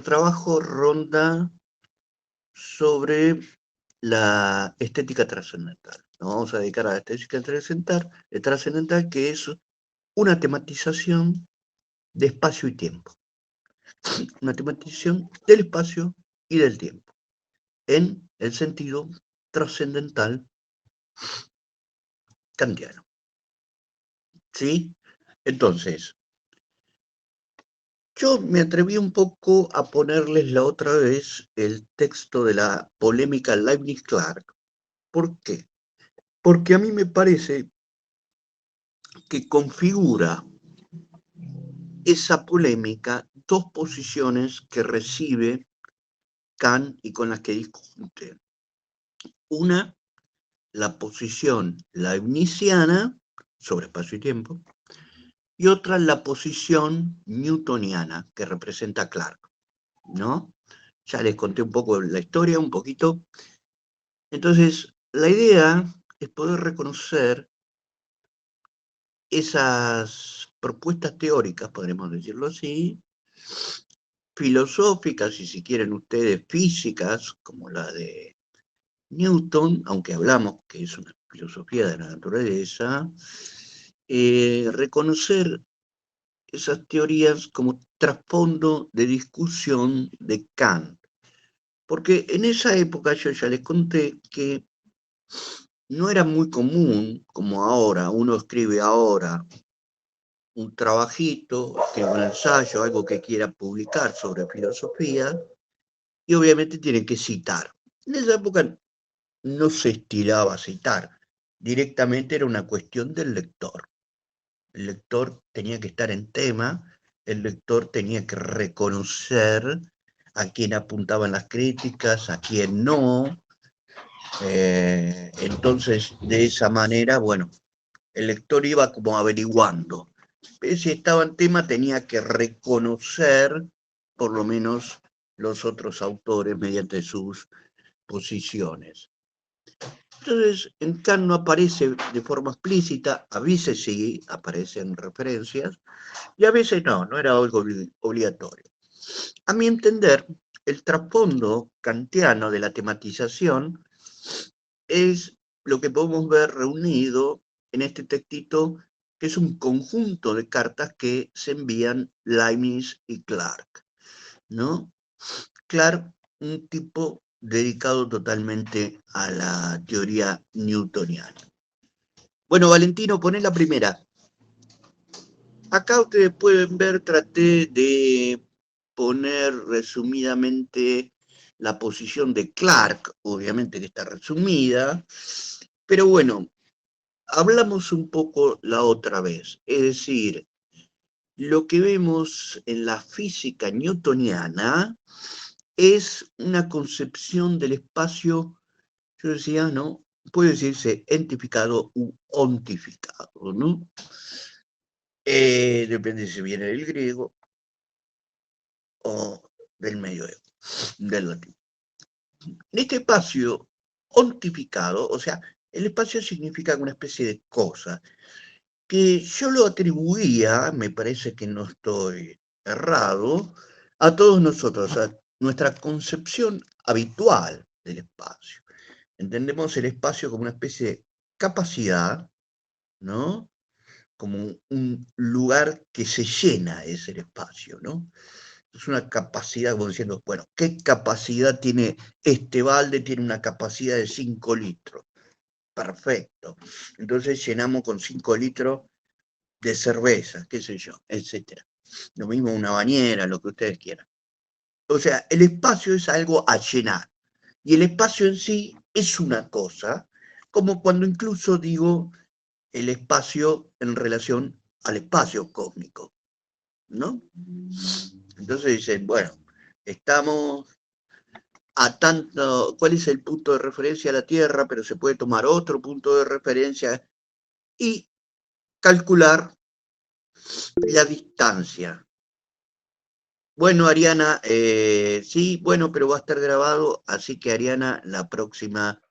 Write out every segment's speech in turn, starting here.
trabajo ronda sobre la estética trascendental. Nos vamos a dedicar a la estética trascendental, que es una tematización de espacio y tiempo. Una tematización del espacio y del tiempo, en el sentido trascendental kantiano. ¿Sí? Entonces, yo me atreví un poco a ponerles la otra vez el texto de la polémica Leibniz-Clark. ¿Por qué? Porque a mí me parece que configura esa polémica dos posiciones que recibe Kant y con las que discute. Una, la posición leibniziana sobre espacio y tiempo, y otra, la posición newtoniana que representa a Clark, ¿no? Ya les conté un poco la historia, un poquito. Entonces, la idea es poder reconocer esas propuestas teóricas, podremos decirlo así, filosóficas, y si quieren ustedes físicas, como la de Newton, aunque hablamos que es una filosofía de la naturaleza, reconocer esas teorías como trasfondo de discusión de Kant. Porque en esa época yo ya les conté que no era muy común, como ahora, uno escribe ahora un trabajito, escribe un ensayo, algo que quiera publicar sobre filosofía, y obviamente tienen que citar. En esa época no se estilaba a citar, directamente era una cuestión del lector. El lector tenía que estar en tema, el lector tenía que reconocer a quién apuntaban las críticas, a quién no. Entonces, de esa manera, bueno, el lector iba como averiguando. Pero si estaba en tema, tenía que reconocer por lo menos los otros autores mediante sus posiciones. Entonces, en Kant no aparece de forma explícita, a veces sí aparecen referencias, y a veces no, no era algo obligatorio. A mi entender, el trasfondo kantiano de la tematización es lo que podemos ver reunido en este textito, que es un conjunto de cartas que se envían Leibniz y Clark, ¿no? Clark, un tipo dedicado totalmente a la teoría newtoniana. Bueno, Valentino, poné la primera. Acá ustedes pueden ver, traté de poner resumidamente la posición de Clark, obviamente que está resumida, pero bueno, hablamos un poco la otra vez, es decir, lo que vemos en la física newtoniana es una concepción del espacio, yo decía, ¿no? Puede decirse entificado u ontificado, ¿no? Depende si viene del griego o del medioevo, del latín. En este espacio ontificado, o sea, el espacio significa una especie de cosa, que yo lo atribuía, me parece que no estoy errado, a todos nosotros, a nuestra concepción habitual del espacio. Entendemos el espacio como una especie de capacidad, ¿no? Como un lugar que se llena, es el espacio, ¿no? Es una capacidad, como diciendo, bueno, ¿qué capacidad tiene este balde? Tiene una capacidad de 5 litros. Perfecto. Entonces llenamos con 5 litros de cerveza, qué sé yo, etcétera. Lo mismo una bañera, lo que ustedes quieran. O sea, el espacio es algo a llenar. Y el espacio en sí es una cosa, como cuando incluso digo el espacio en relación al espacio cósmico, ¿no? Entonces dicen, bueno, estamos a tanto, ¿cuál es el punto de referencia a la Tierra? Pero se puede tomar otro punto de referencia y calcular la distancia. Bueno, Ariana, sí, bueno, pero va a estar grabado, así que Ariana, la próxima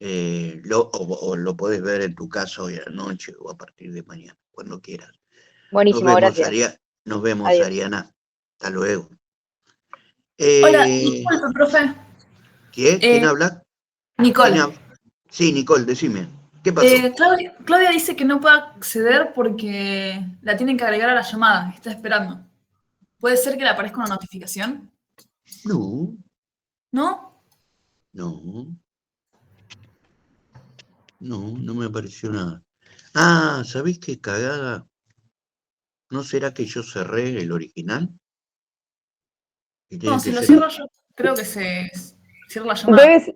o lo podés ver en tu casa hoy a la noche o a partir de mañana, cuando quieras. Buenísimo, gracias. Nos vemos, Adiós. Ariana. Hasta luego. Hola, Eh, disculpe, profe. ¿Quién habla? ¿Quién Nicole. habla? Sí, Nicole, decime. ¿Qué pasó? Claudia dice que no puede acceder porque la tienen que agregar a la llamada. Está esperando. ¿Puede ser que le aparezca una notificación? No, ¿No? no, no me apareció nada. Ah, ¿sabés qué cagada? ¿No será que yo cerré el original? Que No, tiene si que lo ser... cierro yo, creo que se cierra la llamada. Debes,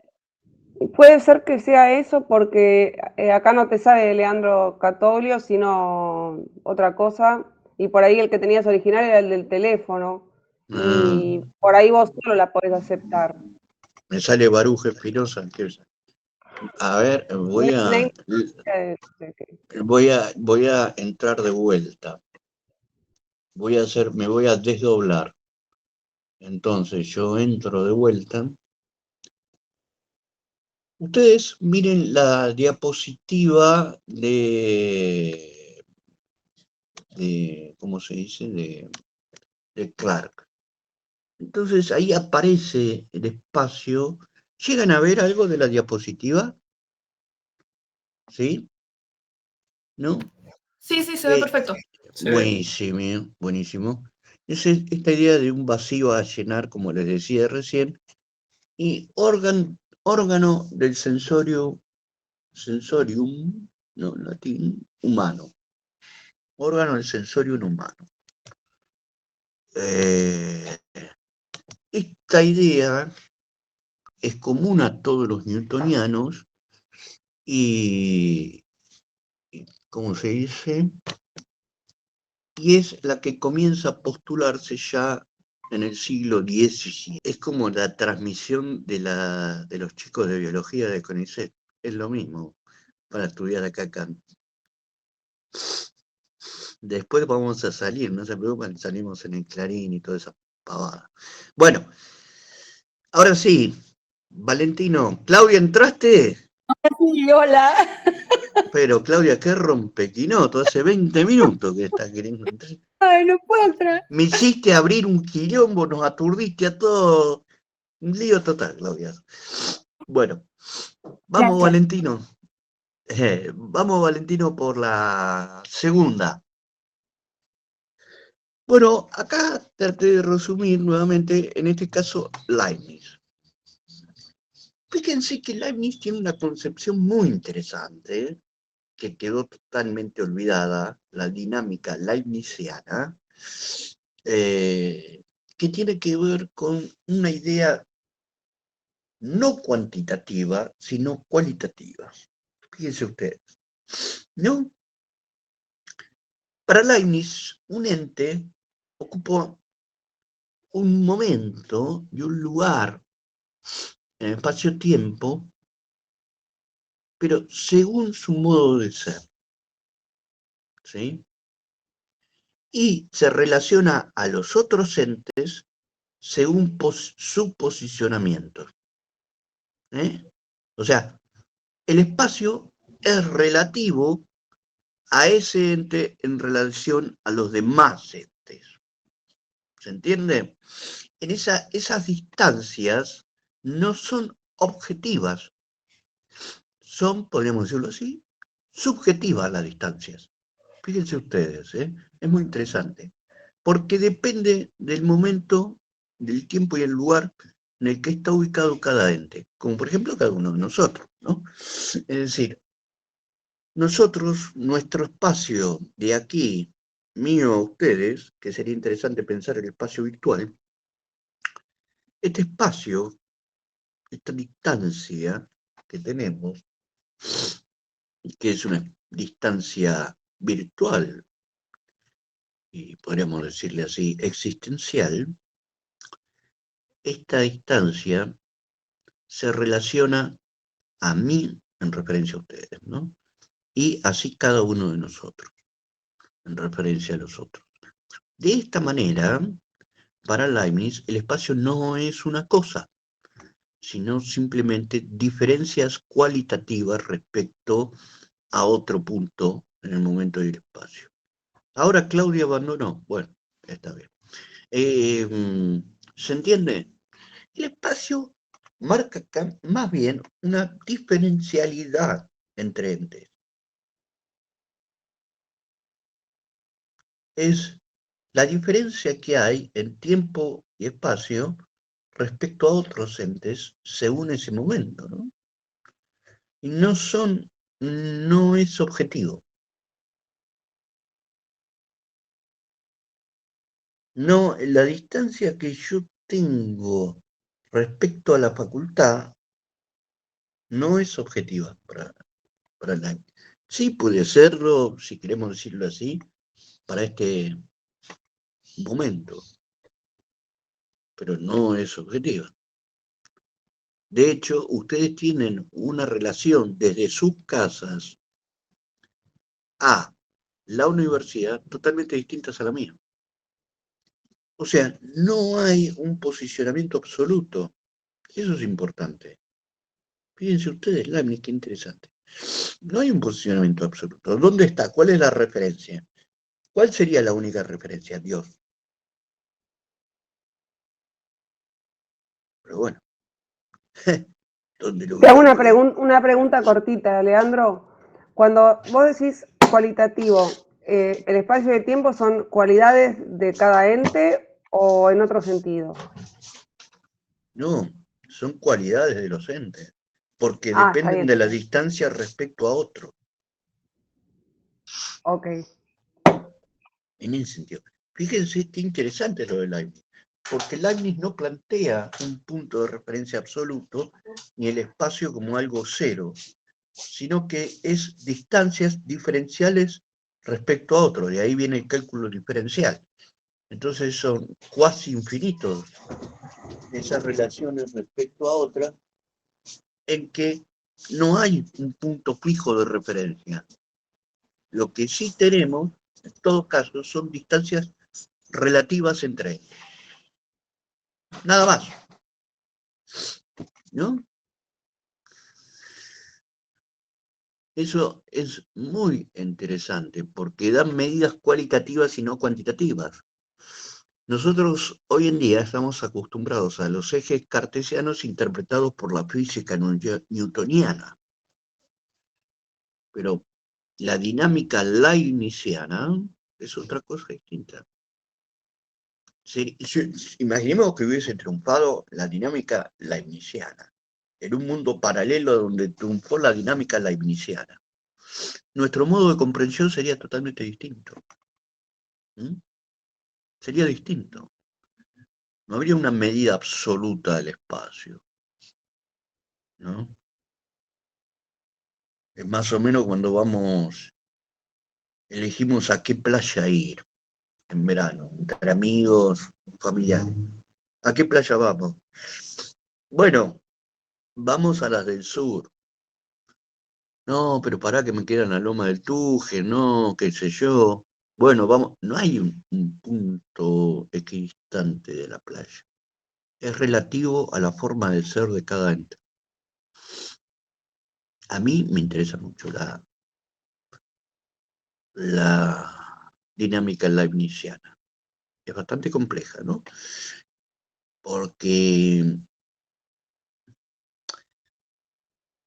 puede ser que sea eso porque acá no te sale Leandro Catolio, sino otra cosa. Y por ahí el que tenías original era el del teléfono. Ah, Y por ahí vos solo la podés aceptar. me sale Baruja Espinosa. A ver, Name, voy a entrar de vuelta. Me voy a desdoblar. Entonces yo entro de vuelta. Ustedes miren la diapositiva ¿cómo se dice? De Clark. Entonces ahí aparece el espacio. ¿Llegan a ver algo de la diapositiva? ¿Sí? ¿No? Sí, sí, se ve Eh, perfecto. buenísimo, buenísimo. Es esta idea de un vacío a llenar, como les decía recién, y órgano del sensorium, no, latín, humano. Órgano del sensorium humano. Esta idea es común a todos los newtonianos y ¿cómo se dice? Y es la que comienza a postularse ya en el siglo XVII. Es como la transmisión de los chicos de biología de CONICET. Es lo mismo para estudiar acá Kant. Después vamos a salir, no se preocupen, salimos en el Clarín y toda esa pavada. Bueno, ahora sí, Valentino, Claudia, ¿entraste? Sí, hola. Pero Claudia, qué rompequinoto, hace 20 minutos que está queriendo entrar. Ay, no puedo entrar. Me hiciste abrir un quilombo, nos aturdiste a todos. Un lío total, Claudia. Bueno, vamos Gracias. Valentino. Vamos Valentino por la segunda. Bueno, acá traté de resumir nuevamente, en este caso, Leibniz. Fíjense que Leibniz tiene una concepción muy interesante, que quedó totalmente olvidada, la dinámica leibniziana, que tiene que ver con una idea no cuantitativa, sino cualitativa. Fíjense ustedes, ¿no? Para Leibniz, un ente ocupa un momento y un lugar en el espacio-tiempo, pero según su modo de ser, ¿sí? Y se relaciona a los otros entes según su posicionamiento. ¿Eh? O sea, el espacio es relativo a ese ente en relación a los demás entes. ¿Se entiende? Esas distancias no son objetivas, son, podríamos decirlo así, subjetivas las distancias. Fíjense ustedes, es muy interesante, porque depende del momento, del tiempo y el lugar en el que está ubicado cada ente, como por ejemplo cada uno de nosotros, ¿no? Es decir, nosotros, nuestro espacio de aquí, mío a ustedes, que sería interesante pensar el espacio virtual, este espacio, esta distancia que tenemos, que es una distancia virtual, y podríamos decirle así, existencial, esta distancia se relaciona a mí en referencia a ustedes, ¿no? Y así cada uno de nosotros, en referencia a los otros. De esta manera, para Leibniz, el espacio no es una cosa, sino simplemente diferencias cualitativas respecto a otro punto en el momento del espacio. Ahora Claudia abandonó. Bueno, está bien. ¿Se entiende? espacio marca más bien una diferencialidad entre entes. Es la diferencia que hay en tiempo y espacio respecto a otros entes según ese momento, ¿no? Y no es objetivo. No, la distancia que yo tengo respecto a la facultad no es objetiva para nadie. Sí puede serlo, si queremos decirlo así, para este momento, pero no es objetiva. De hecho, ustedes tienen una relación desde sus casas a la universidad totalmente distintas a la mía. O sea, no hay un posicionamiento absoluto. Eso es importante. Fíjense ustedes, Leibniz, qué interesante. No hay un posicionamiento absoluto. ¿Dónde está? ¿Cuál es la referencia? ¿Cuál sería la única referencia? Dios. Pero bueno. ¿Dónde lo Te hago voy a poner? una pregunta cortita, Leandro. Cuando vos decís cualitativo, ¿el espacio y el tiempo son cualidades de cada ente o en otro sentido? No, son cualidades de los entes, porque Ah, está dependen bien. de la distancia respecto a otro, Ok. en ese sentido. Fíjense qué interesante lo de Leibniz, porque Leibniz no plantea un punto de referencia absoluto ni el espacio como algo cero, sino que es distancias diferenciales respecto a otro, de ahí viene el cálculo diferencial. Entonces son cuasi infinitos esas relaciones respecto a otras en que no hay un punto fijo de referencia. Lo que sí tenemos, en todo caso, son distancias relativas entre ellos. Nada más. ¿No? Eso es muy interesante porque dan medidas cualitativas y no cuantitativas. Nosotros hoy en día estamos acostumbrados a los ejes cartesianos interpretados por la física newtoniana, pero la dinámica leibniziana es otra cosa distinta. Imaginemos que hubiese triunfado la dinámica leibniziana, en un mundo paralelo donde triunfó la dinámica leibniziana. Nuestro modo de comprensión sería totalmente distinto. ¿Mm? Sería distinto. No habría una medida absoluta del espacio, ¿no? Es más o menos cuando elegimos a qué playa ir en verano, entre amigos, familiares. ¿A qué playa vamos? Bueno, vamos a las del sur. No, pero pará que me quedan a Loma del Tuje, no, qué sé yo. Bueno, vamos, no hay un punto equidistante de la playa. Es relativo a la forma de ser de cada ente. A mí me interesa mucho la dinámica leibniziana. Es bastante compleja, ¿no? Porque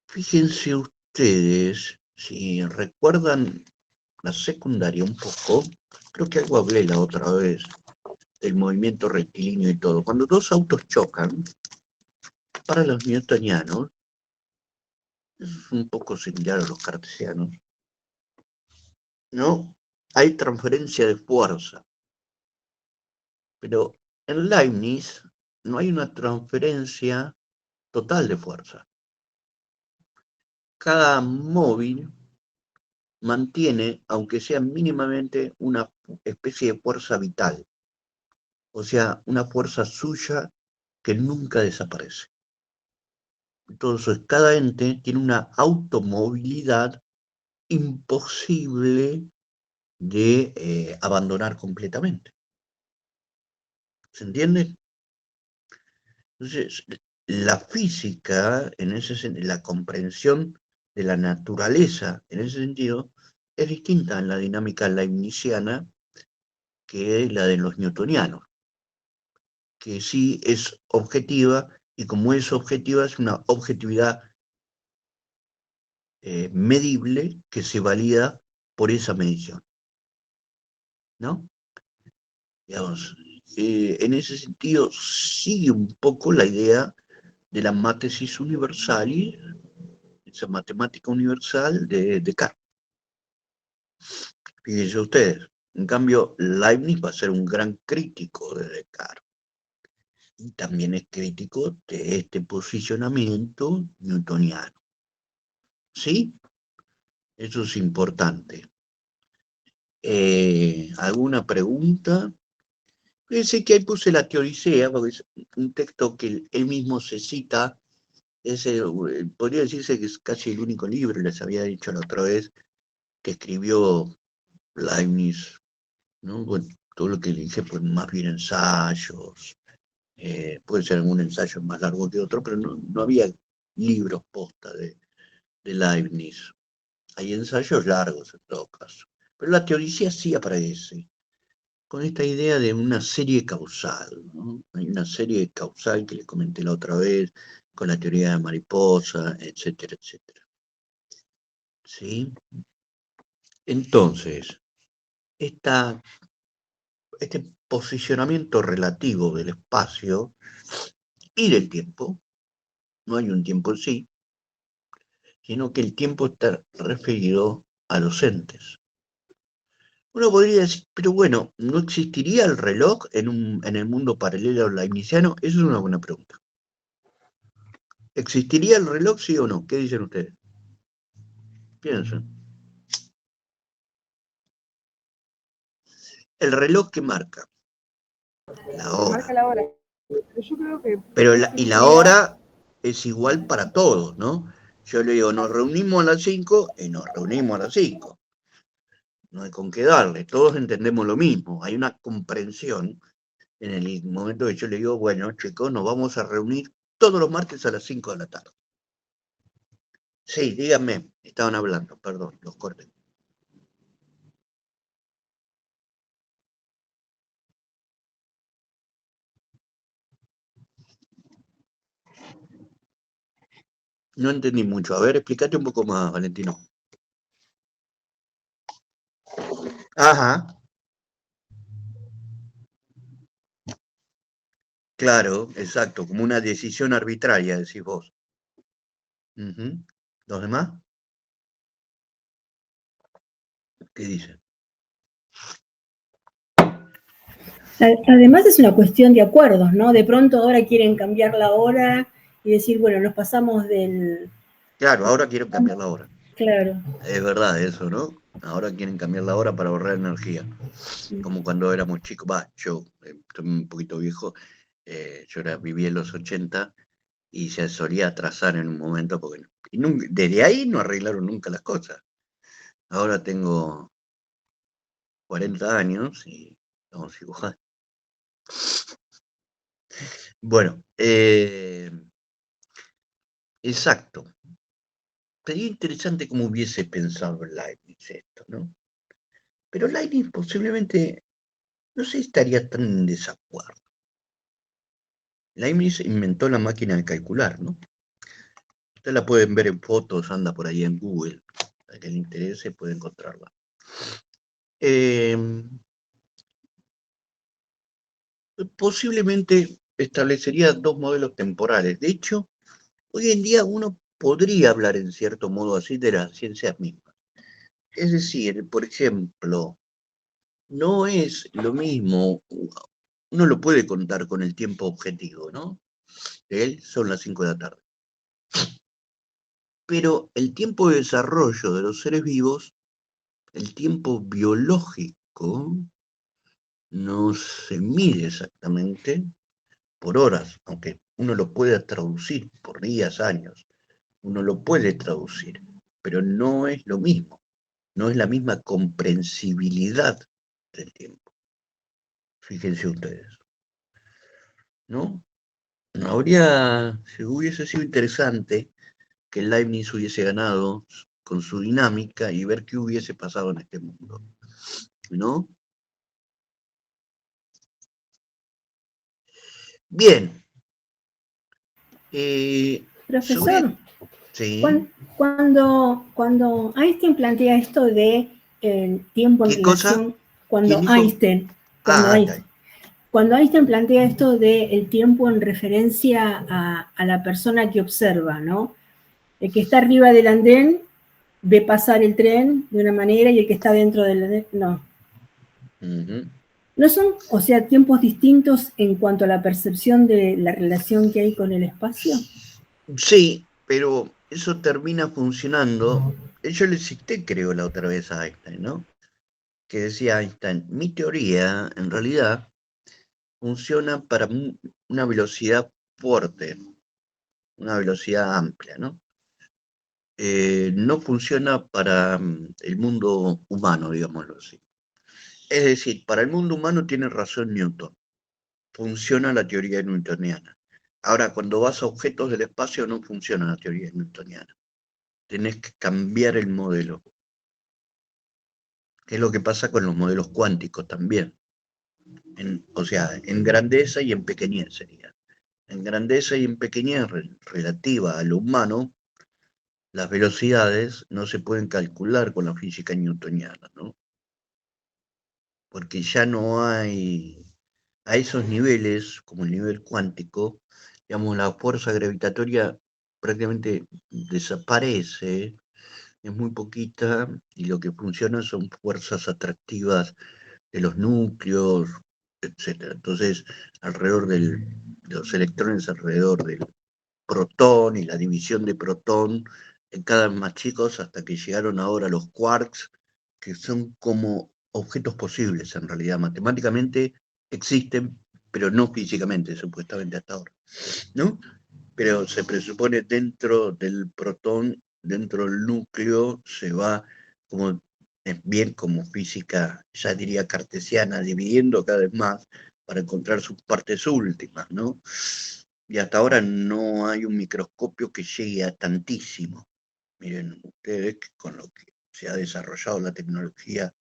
fíjense ustedes, si recuerdan la secundaria un poco, creo que algo hablé la otra vez del movimiento rectilíneo y todo. Cuando dos autos chocan, para los newtonianos, es un poco similar a los cartesianos, ¿no? Hay transferencia de fuerza, pero en Leibniz no hay una transferencia total de fuerza. Cada móvil mantiene, aunque sea mínimamente, una especie de fuerza vital, o sea, una fuerza suya que nunca desaparece. Entonces, cada ente tiene una automovilidad imposible de abandonar completamente. ¿Se entiende? Entonces, la física, la comprensión de la naturaleza, en ese sentido, es distinta en la dinámica leibniziana que la de los newtonianos, que sí es objetiva Y como es objetiva, es una objetividad medible que se valida por esa medición, ¿no? Digamos, en ese sentido, sigue un poco la idea de la mátesis universalis, esa matemática universal de Descartes. Fíjense ustedes, en cambio, Leibniz va a ser un gran crítico de Descartes. Y también es crítico de este posicionamiento newtoniano. ¿Sí? Eso es importante. ¿Alguna pregunta? Fíjense que ahí puse la Teodicea, porque es un texto que él mismo se cita. Podría decirse que es casi el único libro, les había dicho la otra vez, que escribió Leibniz, ¿no? Bueno, todo lo que le dije, pues más bien ensayos, puede ser algún ensayo más largo que otro, pero no había libros posta de Leibniz. Hay ensayos largos en todo caso. Pero la Teodicea sí aparece, con esta idea de una serie causal, ¿no? Hay una serie causal que les comenté la otra vez, con la teoría de mariposa, etcétera, etcétera. ¿Sí? Entonces, este posicionamiento relativo del espacio y del tiempo, no hay un tiempo en sí, sino que el tiempo está referido a los entes. Uno podría decir, pero bueno, ¿no existiría el reloj en el mundo paralelo leibniziano? Eso es una buena pregunta. ¿Existiría el reloj, sí o no? ¿Qué dicen ustedes? Piensen. El reloj que marca la Marca hora. la hora. Pero yo creo que Pero y la existiría. hora es igual para todos, ¿no? Yo le digo, nos reunimos a las 5 y nos reunimos a las 5. No hay con qué darle, todos entendemos lo mismo. Hay una comprensión en el momento que yo le digo, bueno, chicos, nos vamos a reunir todos los martes a las 5 de la tarde. Sí, díganme, estaban hablando, perdón, los corté. No entendí mucho. A ver, explícate un poco más, Valentino. Ajá, claro, exacto, como una decisión arbitraria, decís vos. Ujú. ¿Los demás? ¿Qué dicen? Además es una cuestión de acuerdos, ¿no? De pronto ahora quieren cambiar la hora y decir, bueno, nos pasamos del... Claro, ahora quieren cambiar la hora. Claro. Es verdad eso, ¿no? Ahora quieren cambiar la hora para ahorrar energía. Como cuando éramos chicos, yo estoy un poquito viejo, viví en los 80 y se solía atrasar en un momento, porque desde ahí no arreglaron nunca las cosas. Ahora tengo 40 años y estamos igual. Bueno, exacto. Sería interesante cómo hubiese pensado Leibniz esto, ¿no? Pero Leibniz posiblemente no sé si estaría tan en desacuerdo. Leibniz inventó la máquina de calcular, ¿no? Ustedes la pueden ver en fotos, anda por ahí en Google. A quien le interese puede encontrarla. Posiblemente establecería dos modelos temporales. De hecho, hoy en día uno podría hablar en cierto modo así de las ciencias mismas. Es decir, por ejemplo, no es lo mismo, uno lo puede contar con el tiempo objetivo, ¿no? Él son las 5 de la tarde. Pero el tiempo de desarrollo de los seres vivos, el tiempo biológico, no se mide exactamente por horas, aunque uno lo puede traducir por días, años, uno lo puede traducir, pero no es lo mismo, no es la misma comprensibilidad del tiempo. Fíjense ustedes, ¿no? Si hubiese sido interesante que Leibniz hubiese ganado con su dinámica y ver qué hubiese pasado en este mundo, ¿no? Bien. Profesor, Sí. cuando Einstein plantea esto de el tiempo en ¿Qué cosa? relación, cuando ¿Quién dijo? Einstein, Está cuando Einstein plantea esto de el tiempo en referencia a la persona que observa, ¿no? El que está arriba del andén ve pasar el tren de una manera y el que está dentro del andén, no. Ujú. ¿No son, o sea, tiempos distintos en cuanto a la percepción de la relación que hay con el espacio? Sí, pero eso termina funcionando. Yo le cité, creo, la otra vez a Einstein, ¿no? Que decía Einstein, mi teoría, en realidad, funciona para una velocidad fuerte, una velocidad amplia, ¿no? No funciona para el mundo humano, digámoslo así. Es decir, para el mundo humano tiene razón Newton. Funciona la teoría newtoniana. Ahora, cuando vas a objetos del espacio no funciona la teoría newtoniana. Tenés que cambiar el modelo. Que es lo que pasa con los modelos cuánticos también. O sea, en grandeza y en pequeñez sería. En grandeza y en pequeñez relativa a lo humano, las velocidades no se pueden calcular con la física newtoniana, ¿no? Porque ya no hay, a esos niveles, como el nivel cuántico, digamos, la fuerza gravitatoria prácticamente desaparece, es muy poquita, y lo que funciona son fuerzas atractivas de los núcleos, etc. Entonces, de los electrones alrededor del protón y la división de protón en cada vez más chicos hasta que llegaron ahora los quarks, que son como objetos posibles en realidad. Matemáticamente existen, pero no físicamente, supuestamente hasta ahora, ¿no? Pero se presupone dentro del protón, dentro del núcleo, se va como bien como física, ya diría cartesiana, dividiendo cada vez más para encontrar sus partes últimas, ¿no? Y hasta ahora no hay un microscopio que llegue a tantísimo. Miren ustedes que con lo que se ha desarrollado la tecnología,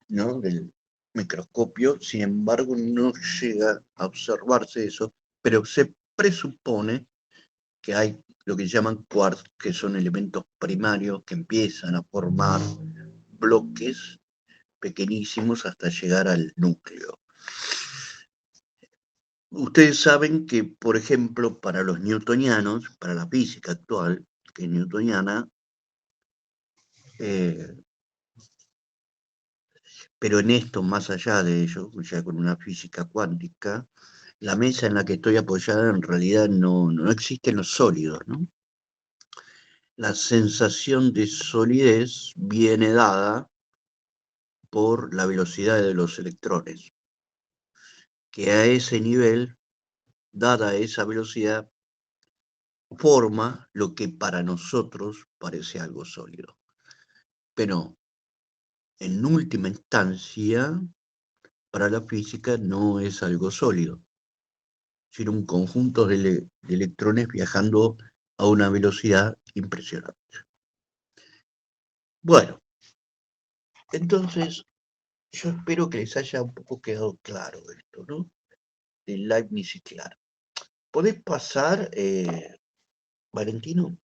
¿no? Del microscopio, sin embargo no llega a observarse eso, pero se presupone que hay lo que llaman quarks, que son elementos primarios que empiezan a formar bloques pequeñísimos hasta llegar al núcleo. Ustedes saben que, por ejemplo, para los newtonianos, para la física actual, que es newtoniana, pero en esto, más allá de ello, ya con una física cuántica, la mesa en la que estoy apoyada en realidad no existen los sólidos, ¿no? La sensación de solidez viene dada por la velocidad de los electrones, que a ese nivel, dada esa velocidad, forma lo que para nosotros parece algo sólido. Pero en última instancia, para la física no es algo sólido, sino un conjunto de electrones viajando a una velocidad impresionante. Bueno, entonces yo espero que les haya un poco quedado claro esto, ¿no? De Leibniz y Clarke. ¿Podés pasar, Valentino?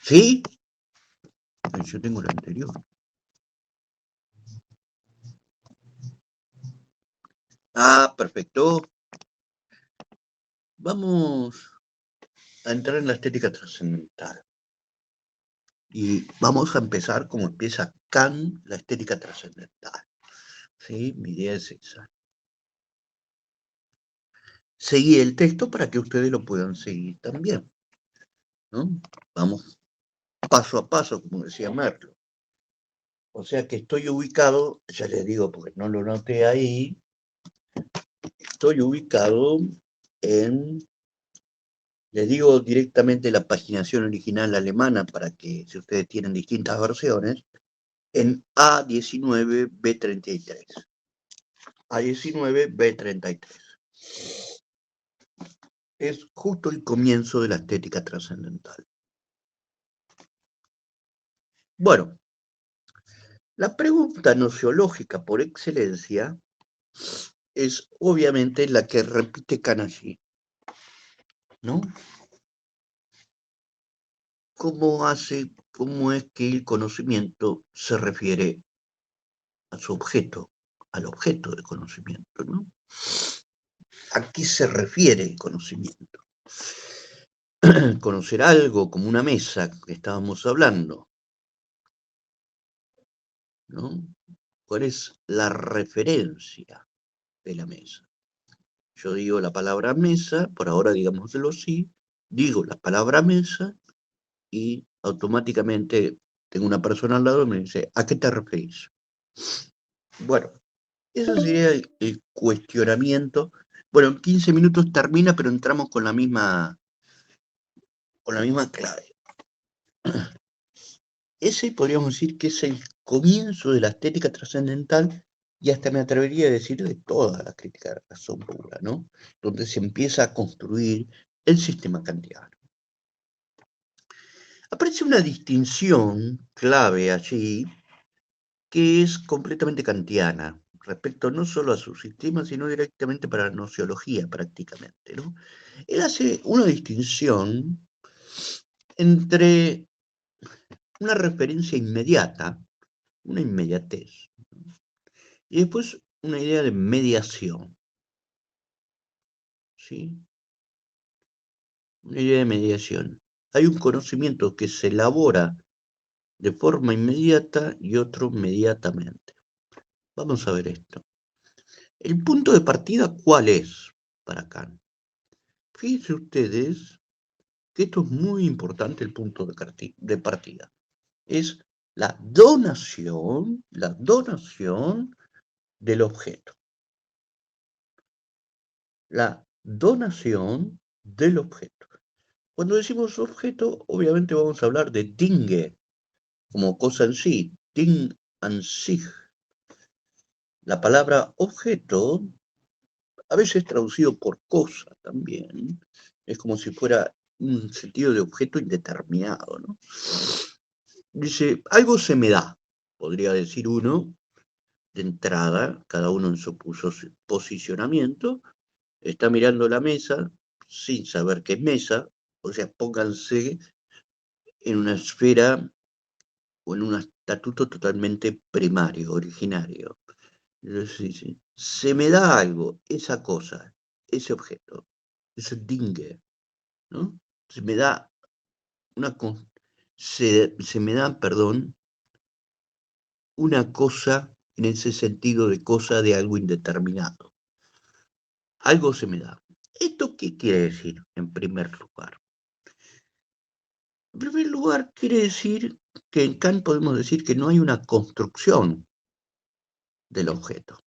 ¿Sí? Yo tengo la anterior. Ah, perfecto. Vamos a entrar en la estética trascendental. Y vamos a empezar como empieza Kant, la estética trascendental. ¿Sí? Mi idea es esa. Seguí el texto para que ustedes lo puedan seguir también, ¿no? Vamos paso a paso, como decía Merlo. O sea que estoy ubicado, ya les digo porque no lo noté ahí, estoy ubicado en, les digo directamente la paginación original alemana para que, si ustedes tienen distintas versiones, en A19B33. A19B33. Es justo el comienzo de la estética trascendental. Bueno, La pregunta nociológica por excelencia es obviamente la que repite Kant allí, ¿no? ¿Cómo es que el conocimiento se refiere a su objeto, al objeto de conocimiento, ¿no? ¿A qué se refiere el conocimiento? Conocer algo como una mesa que estábamos hablando, ¿no? ¿Cuál es la referencia de la mesa? Yo digo la palabra mesa, por ahora digámoslo así, digo la palabra mesa y automáticamente tengo una persona al lado y me dice, ¿a qué te referís? Bueno, ese sería el cuestionamiento. Bueno, en 15 minutos termina, pero entramos con la misma clave. Ese podríamos decir que es el comienzo de la estética trascendental y hasta me atrevería a decir de toda la crítica de la razón pura, ¿no? Donde se empieza a construir el sistema kantiano. Aparece una distinción clave allí que es completamente kantiana, respecto no solo a su sistema, sino directamente para la nociología prácticamente, ¿no? Él hace una distinción entre una referencia inmediata, una inmediatez, y después una idea de mediación, ¿sí? Una idea de mediación. Hay un conocimiento que se elabora de forma inmediata y otro mediatamente. Vamos a ver esto. El punto de partida, ¿cuál es para Kant? Fíjense ustedes que esto es muy importante, el punto de partida. Es la donación del objeto. La donación del objeto. Cuando decimos objeto, obviamente vamos a hablar de Dinge, como cosa en sí, Ding an sich. La palabra objeto, a veces traducido por cosa también, es como si fuera un sentido de objeto indeterminado, ¿no? Dice, algo se me da, podría decir uno, de entrada, cada uno en su posicionamiento, está mirando la mesa sin saber qué es mesa, o sea, pónganse en una esfera o en un estatuto totalmente primario, originario. Entonces dice, se me da algo, esa cosa, ese objeto, ese dinge, ¿no? Se me da se me da, perdón, una cosa en ese sentido de cosa de algo indeterminado. Algo se me da. ¿Esto qué quiere decir en primer lugar? En primer lugar, quiere decir que en Kant podemos decir que no hay una construcción del objeto.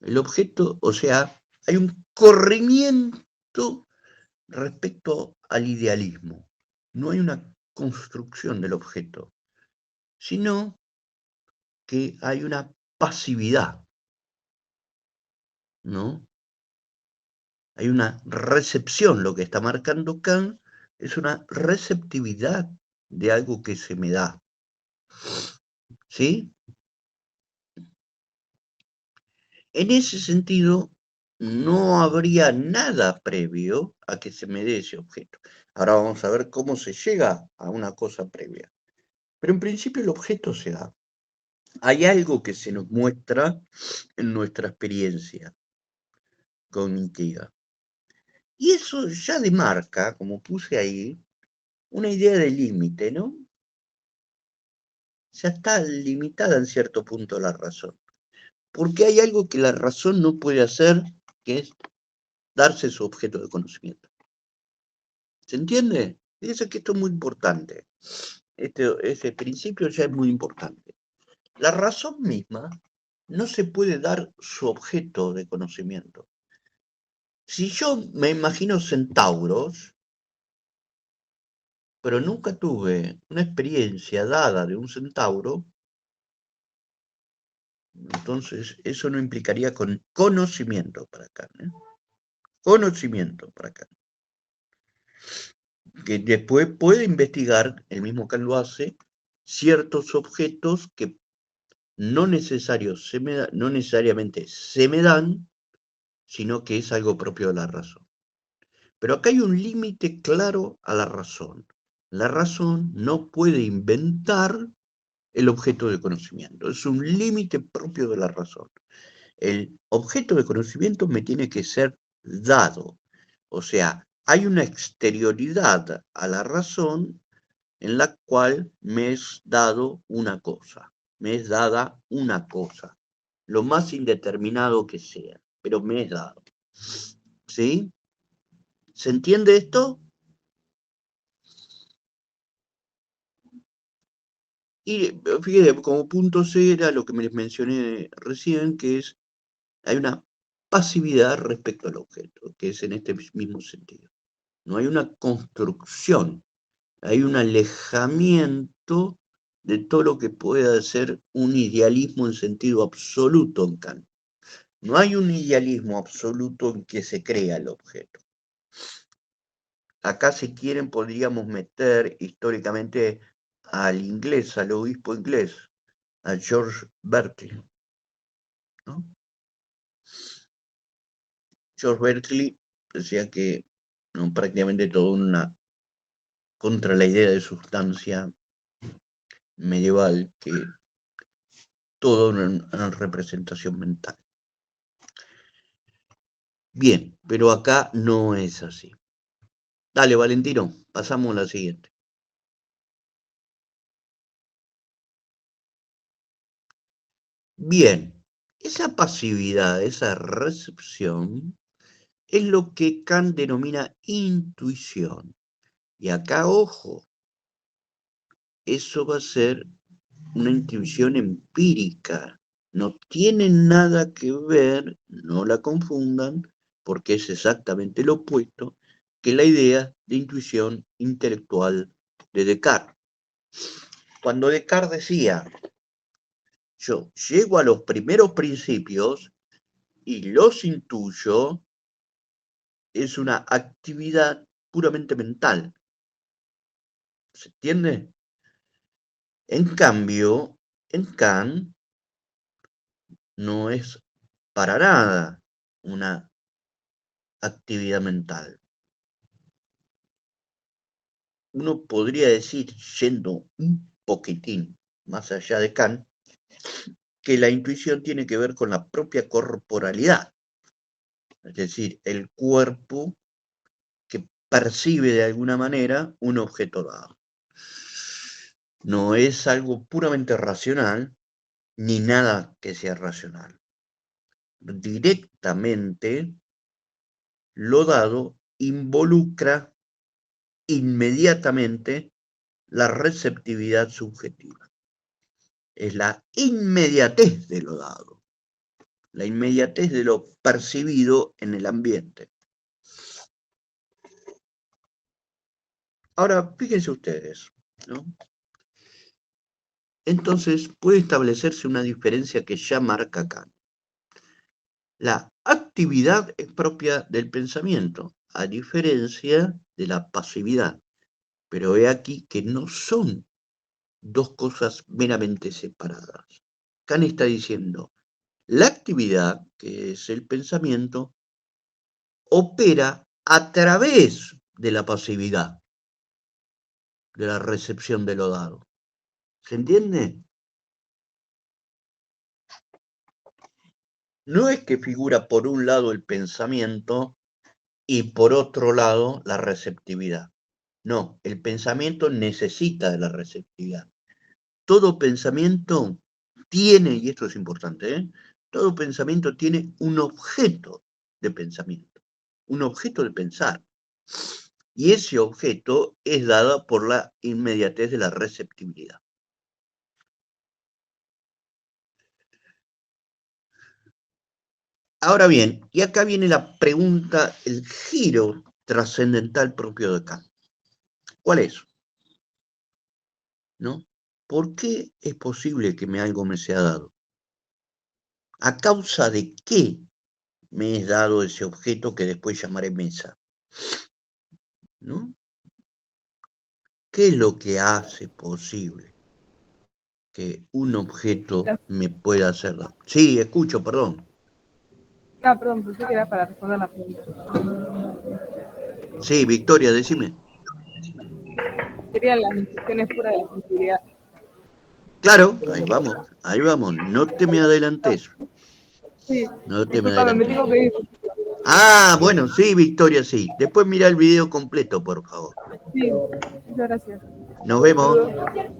El objeto, o sea, hay un corrimiento respecto al idealismo. No hay una construcción del objeto, sino que hay una pasividad, ¿no? Hay una recepción, lo que está marcando Kant es una receptividad de algo que se me da. ¿Sí? En ese sentido, no habría nada previo a que se me dé ese objeto. Ahora vamos a ver cómo se llega a una cosa previa. Pero en principio el objeto se da. Hay algo que se nos muestra en nuestra experiencia cognitiva. Y eso ya demarca, como puse ahí, una idea de límite, ¿no? Ya está limitada en cierto punto la razón. Porque hay algo que la razón no puede hacer, que es darse su objeto de conocimiento. ¿Se entiende? Fíjense que esto es muy importante. Ese principio ya es muy importante. La razón misma no se puede dar su objeto de conocimiento. Si yo me imagino centauros, pero nunca tuve una experiencia dada de un centauro, entonces eso no implicaría conocimiento para acá, ¿eh? Conocimiento para acá. Que después puede investigar, el mismo Kant lo hace, ciertos objetos que no necesariamente se me dan, sino que es algo propio de la razón. Pero acá hay un límite claro a la razón. La razón no puede inventar el objeto de conocimiento. Es un límite propio de la razón. El objeto de conocimiento me tiene que ser dado. O sea, hay una exterioridad a la razón en la cual me es dado una cosa. Me es dada una cosa. Lo más indeterminado que sea, pero me es dado. ¿Sí? ¿Se entiende esto? Y fíjate, como punto C era lo que me mencioné recién, que es, hay una pasividad respecto al objeto, que es en este mismo sentido. No hay una construcción, hay un alejamiento de todo lo que pueda ser un idealismo en sentido absoluto en Kant. No hay un idealismo absoluto en que se crea el objeto. Acá, si quieren, podríamos meter históricamente al inglés, al obispo inglés, a George Berkeley, ¿no? George Berkeley decía que ¿no? prácticamente todo contra la idea de sustancia medieval, que todo una representación mental. Bien, pero acá no es así. Dale, Valentino, pasamos a la siguiente. Bien, esa pasividad, esa recepción, es lo que Kant denomina intuición. Y acá, ojo, eso va a ser una intuición empírica. No tiene nada que ver, no la confundan, porque es exactamente lo opuesto que la idea de intuición intelectual de Descartes. Cuando Descartes decía, yo llego a los primeros principios y los intuyo, es una actividad puramente mental. ¿Se entiende? En cambio, en Kant no es para nada una actividad mental. Uno podría decir, yendo un poquitín más allá de Kant, que la intuición tiene que ver con la propia corporalidad, es decir, el cuerpo que percibe de alguna manera un objeto dado. No es algo puramente racional, ni nada que sea racional. Directamente, lo dado involucra inmediatamente la receptividad subjetiva. Es la inmediatez de lo dado, la inmediatez de lo percibido en el ambiente. Ahora, fíjense ustedes, ¿no? Entonces puede establecerse una diferencia que ya marca Kant. La actividad es propia del pensamiento, a diferencia de la pasividad. Pero he aquí que no son dos cosas meramente separadas. Kant está diciendo, la actividad, que es el pensamiento, opera a través de la pasividad, de la recepción de lo dado. ¿Se entiende? No es que figura por un lado el pensamiento y por otro lado la receptividad. No, el pensamiento necesita de la receptividad. Todo pensamiento tiene, y esto es importante, todo pensamiento tiene un objeto de pensamiento, un objeto de pensar. Y ese objeto es dado por la inmediatez de la receptibilidad. Ahora bien, y acá viene la pregunta, el giro trascendental propio de Kant. ¿Cuál es? ¿No? ¿Por qué es posible que algo me sea dado? ¿A causa de qué me es dado ese objeto que después llamaré mesa? ¿No? ¿Qué es lo que hace posible? que un objeto me pueda hacer daño. Sí, escucho, perdón. Ah, perdón, pensé que era para responder la pregunta. Sí, Victoria, decime. Serían las instrucciones fuera de la sensibilidad. Claro, ahí vamos, no te me adelantes. Sí, No te me disculpame, me adelantes. tengo que ir. Ah, bueno, sí, Victoria, sí. Después mira el video completo, por favor. Sí, muchas gracias. Nos vemos. Saludos.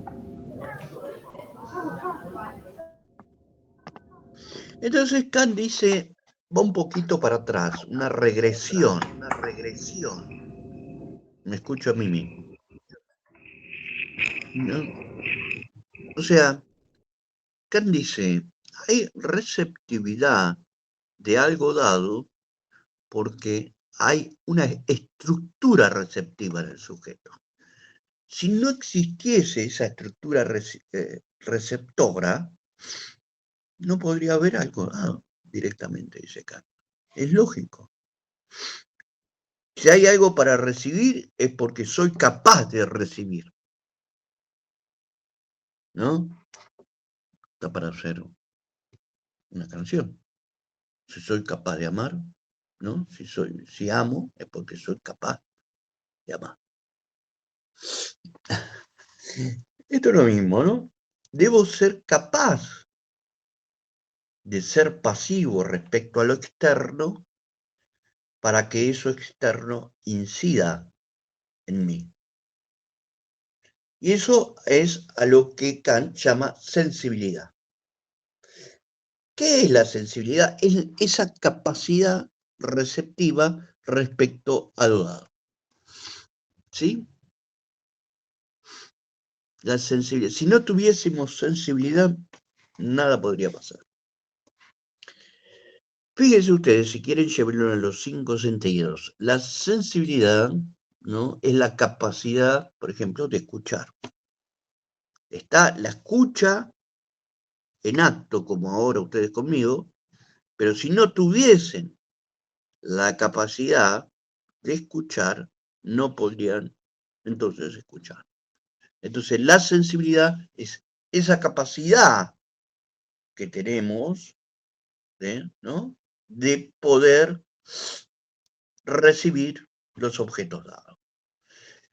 Entonces Kant dice, va un poquito para atrás, una regresión. Me escucho a mí mismo. ¿No? O sea, Kant dice, hay receptividad de algo dado porque hay una estructura receptiva en el sujeto. Si no existiese esa estructura receptora, no podría haber algo dado directamente, dice Kant. Es lógico. Si hay algo para recibir, es porque soy capaz de recibir. ¿No? Está para hacer una canción. Si soy capaz de amar, ¿no? Si amo, es porque soy capaz de amar. Esto es lo mismo, ¿no? Debo ser capaz de ser pasivo respecto a lo externo para que eso externo incida en mí. Y eso es a lo que Kant llama sensibilidad. ¿Qué es la sensibilidad? Es esa capacidad receptiva respecto a lo dado. ¿Sí? La sensibilidad. Si no tuviésemos sensibilidad, nada podría pasar. Fíjense ustedes, si quieren llevarlo a los 5 sentidos, la sensibilidad, ¿no? Es la capacidad, por ejemplo, de escuchar. Está la escucha en acto, como ahora ustedes conmigo, pero si no tuviesen la capacidad de escuchar, no podrían entonces escuchar. Entonces la sensibilidad es esa capacidad que tenemos, ¿no? De poder recibir los objetos dados.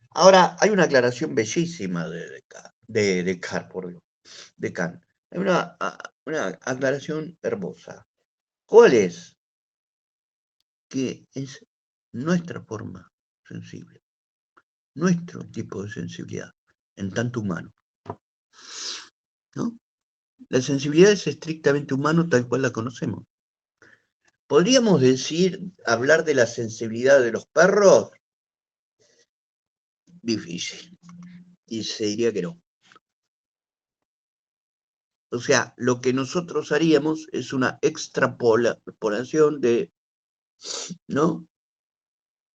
Ahora, hay una aclaración bellísima de Kant. Hay una aclaración hermosa. ¿Cuál es? Que es nuestra forma sensible, nuestro tipo de sensibilidad, en tanto humano. ¿No? La sensibilidad es estrictamente humano tal cual la conocemos. ¿Podríamos hablar de la sensibilidad de los perros? Difícil. Y se diría que no. O sea, lo que nosotros haríamos es una extrapolación ¿no?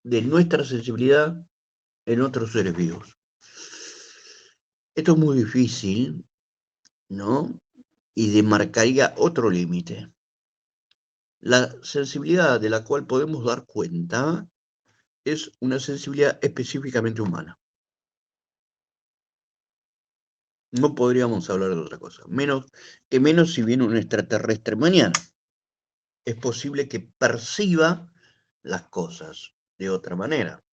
de nuestra sensibilidad en otros seres vivos. Esto es muy difícil, ¿no? Y demarcaría otro límite. La sensibilidad de la cual podemos dar cuenta es una sensibilidad específicamente humana. No podríamos hablar de otra cosa. Menos si viene un extraterrestre mañana. Es posible que perciba las cosas de otra manera,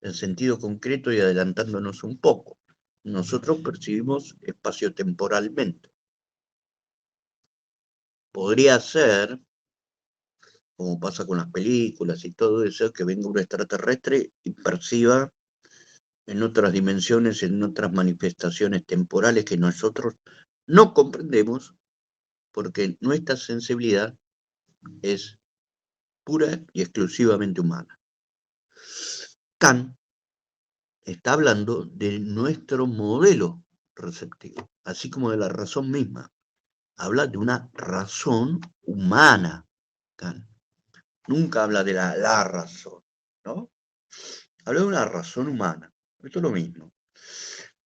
en sentido concreto y adelantándonos un poco. Nosotros percibimos espaciotemporalmente. Podría ser, como pasa con las películas y todo eso, que venga un extraterrestre y perciba en otras dimensiones, en otras manifestaciones temporales que nosotros no comprendemos, porque nuestra sensibilidad es pura y exclusivamente humana. Kant está hablando de nuestro modelo receptivo, así como de la razón misma. Habla de una razón humana, Kant. Nunca habla de la razón, ¿no? Habla de una razón humana. Esto es lo mismo.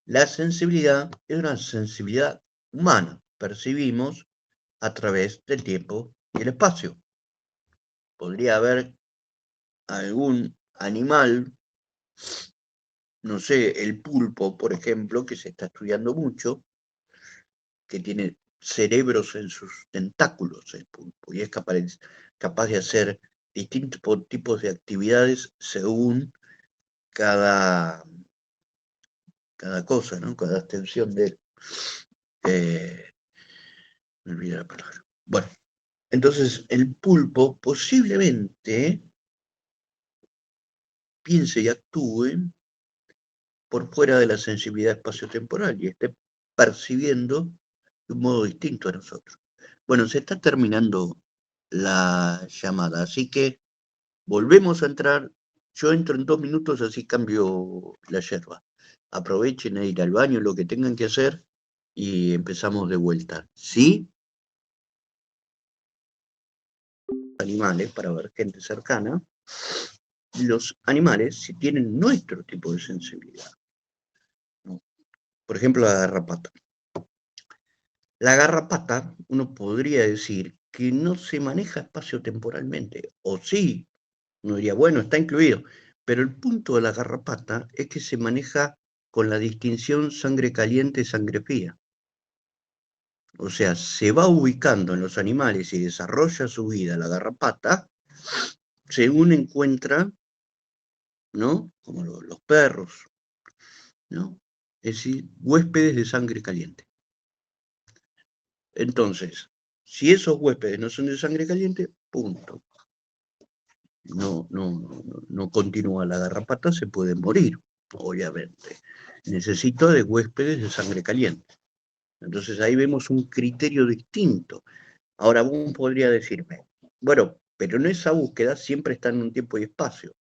La sensibilidad es una sensibilidad humana. Percibimos a través del tiempo y el espacio. Podría haber algún animal, no sé, el pulpo, por ejemplo, que se está estudiando mucho, que tiene cerebros en sus tentáculos el pulpo, y es capaz de hacer distintos tipos de actividades según cada cosa, ¿no? Cada extensión de él. Me olvidé la palabra. Bueno, entonces el pulpo posiblemente piense y actúe por fuera de la sensibilidad espaciotemporal y esté percibiendo de un modo distinto a nosotros. Bueno, se está terminando la llamada, así que volvemos a entrar. Yo entro en 2 minutos, así cambio la yerba. Aprovechen a ir al baño, lo que tengan que hacer, y empezamos de vuelta. ¿Sí? Animales, para ver gente cercana. Los animales, si tienen nuestro tipo de sensibilidad, ¿no? Por ejemplo, la garrapata. La garrapata, uno podría decir que no se maneja espacio-temporalmente, o sí, uno diría, bueno, está incluido, pero el punto de la garrapata es que se maneja con la distinción sangre caliente, sangre fría. O sea, se va ubicando en los animales y desarrolla su vida la garrapata según encuentra, ¿no? Como los perros, ¿no? Es decir, huéspedes de sangre caliente. Entonces, si esos huéspedes no son de sangre caliente, punto. No continúa la garrapata, se puede morir, obviamente. Necesito de huéspedes de sangre caliente. Entonces ahí vemos un criterio distinto. Ahora vos podría decirme, bueno, pero en esa búsqueda siempre está en un tiempo y espacio.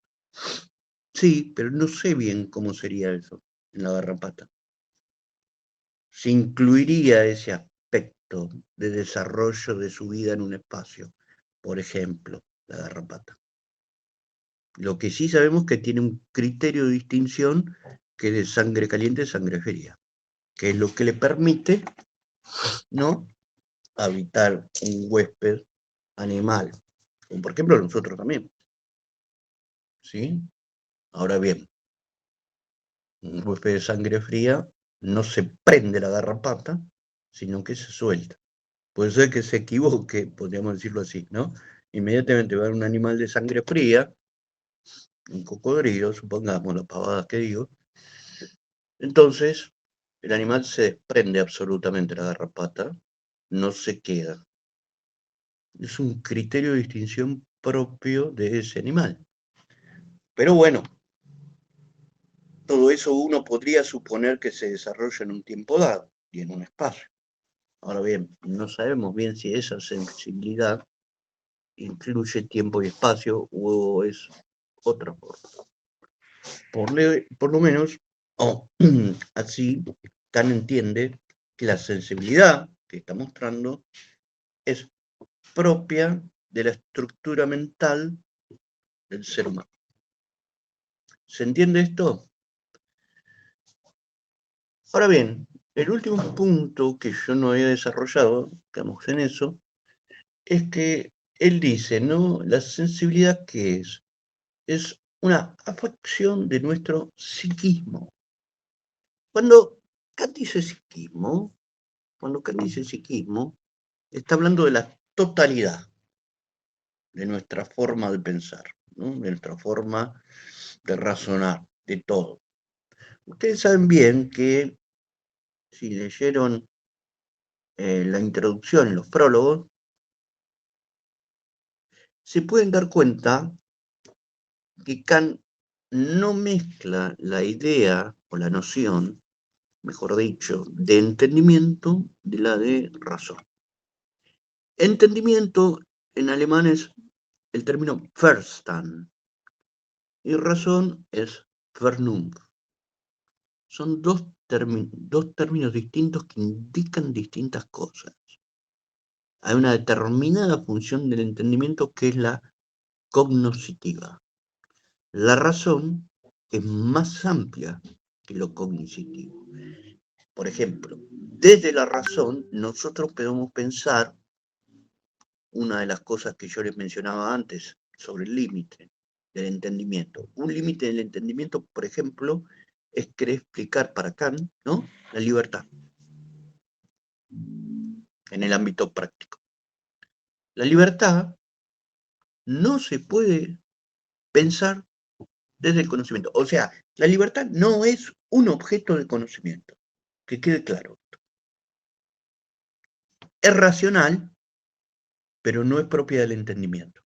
Sí, pero no sé bien cómo sería eso en la garrapata. Se incluiría ese aspecto de desarrollo de su vida en un espacio, por ejemplo, la garrapata. Lo que sí sabemos que tiene un criterio de distinción que es de sangre caliente, sangre fría, que es lo que le permite, ¿no?, habitar un huésped animal, como por ejemplo nosotros también. ¿Sí? Ahora bien, un huésped de sangre fría no se prende la garrapata, sino que se suelta. Puede ser que se equivoque, podríamos decirlo así, ¿no? Inmediatamente va a un animal de sangre fría, un cocodrilo, supongamos las pavadas que digo. Entonces, el animal se desprende absolutamente la garrapata, no se queda. Es un criterio de distinción propio de ese animal. Pero bueno, todo eso uno podría suponer que se desarrolla en un tiempo dado y en un espacio. Ahora bien, no sabemos bien si esa sensibilidad incluye tiempo y espacio o es otra forma. Por lo menos, así, Kant entiende que la sensibilidad que está mostrando es propia de la estructura mental del ser humano. ¿Se entiende esto? Ahora bien, el último punto que yo no había desarrollado, digamos en eso, es que él dice, ¿no? La sensibilidad, ¿qué es? Es una afección de nuestro psiquismo. Cuando Kant dice psiquismo, está hablando de la totalidad de nuestra forma de pensar, ¿no? De nuestra forma de razonar, de todo. Ustedes saben bien que si leyeron la introducción y los prólogos, se pueden dar cuenta que Kant no mezcla la idea o la noción, mejor dicho, de entendimiento de la de razón. Entendimiento en alemán es el término Verstand y razón es Vernunft. Son dos términos distintos que indican distintas cosas. Hay una determinada función del entendimiento que es la cognoscitiva. La razón es más amplia que lo cognitivo. Por ejemplo, desde la razón nosotros podemos pensar una de las cosas que yo les mencionaba antes sobre el límite del entendimiento. Un límite del entendimiento, por ejemplo, es querer explicar para Kant, ¿no?, la libertad. en el ámbito práctico. La libertad no se puede pensar desde el conocimiento. O sea, la libertad no es un objeto de conocimiento, que quede claro. Es racional, pero no es propia del entendimiento.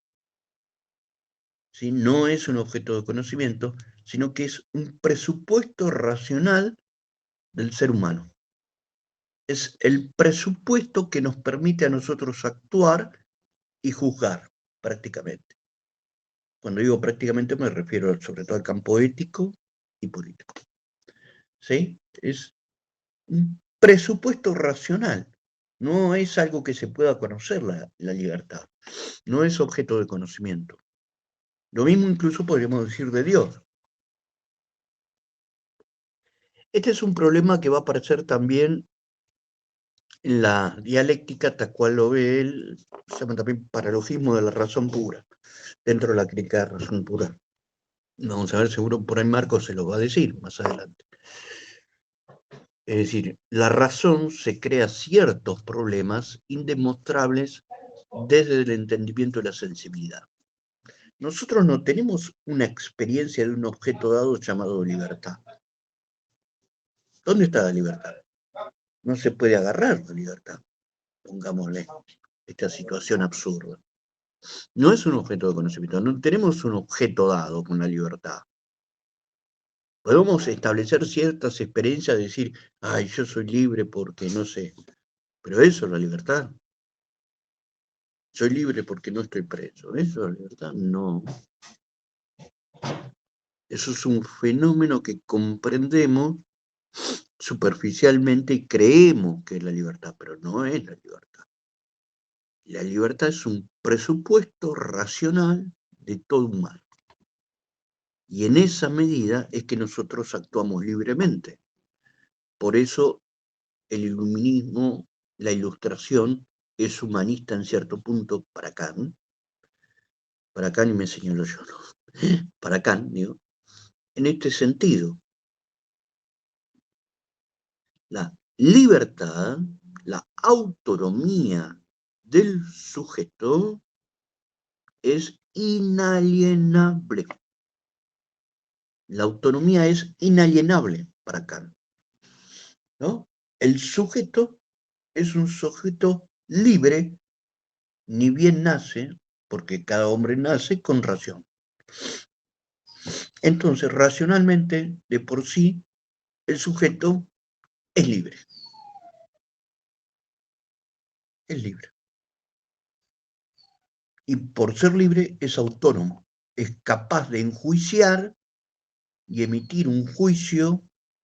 ¿Sí? No es un objeto de conocimiento, sino que es un presupuesto racional del ser humano. Es el presupuesto que nos permite a nosotros actuar y juzgar, prácticamente. Cuando digo prácticamente me refiero sobre todo al campo ético y político. ¿Sí? Es un presupuesto racional. No es algo que se pueda conocer la libertad. No es objeto de conocimiento. Lo mismo incluso podríamos decir de Dios. Este es un problema que va a aparecer también en la dialéctica, tal cual lo ve él, se llama también paralogismo de la razón pura, dentro de la crítica de la razón pura. Vamos a ver, seguro por ahí Marcos se lo va a decir más adelante. Es decir, la razón se crea ciertos problemas indemostrables desde el entendimiento de la sensibilidad. Nosotros no tenemos una experiencia de un objeto dado llamado libertad. ¿Dónde está la libertad? No se puede agarrar la libertad, pongámosle, esta situación absurda. No es un objeto de conocimiento, no tenemos un objeto dado con la libertad. Podemos establecer ciertas experiencias, decir, ay, yo soy libre porque no sé, pero eso es la libertad. Soy libre porque no estoy preso. ¿Eso es la libertad? No. Eso es un fenómeno que comprendemos superficialmente y creemos que es la libertad, pero no es la libertad. La libertad es un presupuesto racional de todo humano. Y en esa medida es que nosotros actuamos libremente. Por eso el iluminismo, la ilustración, es humanista en cierto punto para Kant. Para Kant, y me señalo yo, ¿no? Para Kant, digo, en este sentido. La libertad, la autonomía del sujeto es inalienable. La autonomía es inalienable para Kant, ¿no? El sujeto es un sujeto libre, ni bien nace, porque cada hombre nace con razón. Entonces, racionalmente, de por sí, el sujeto es libre. Es libre. Y por ser libre es autónomo, es capaz de enjuiciar y emitir un juicio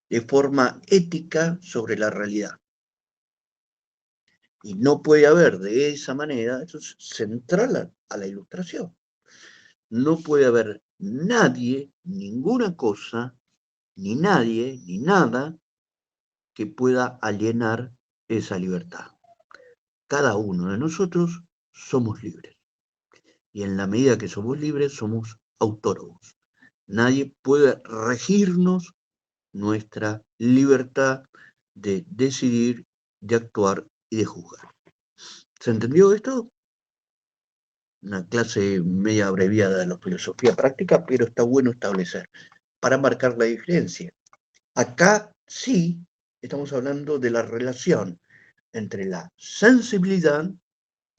de forma ética sobre la realidad. Y no puede haber de esa manera, eso es central a la ilustración. No puede haber nadie, ninguna cosa, ni nadie, ni nada que pueda alienar esa libertad. Cada uno de nosotros somos libres. Y en la medida que somos libres, somos autónomos. Nadie puede regirnos nuestra libertad de decidir, de actuar y de juzgar. ¿Se entendió esto? Una clase media abreviada de la filosofía práctica, pero está bueno establecer para marcar la diferencia. Acá sí estamos hablando de la relación entre la sensibilidad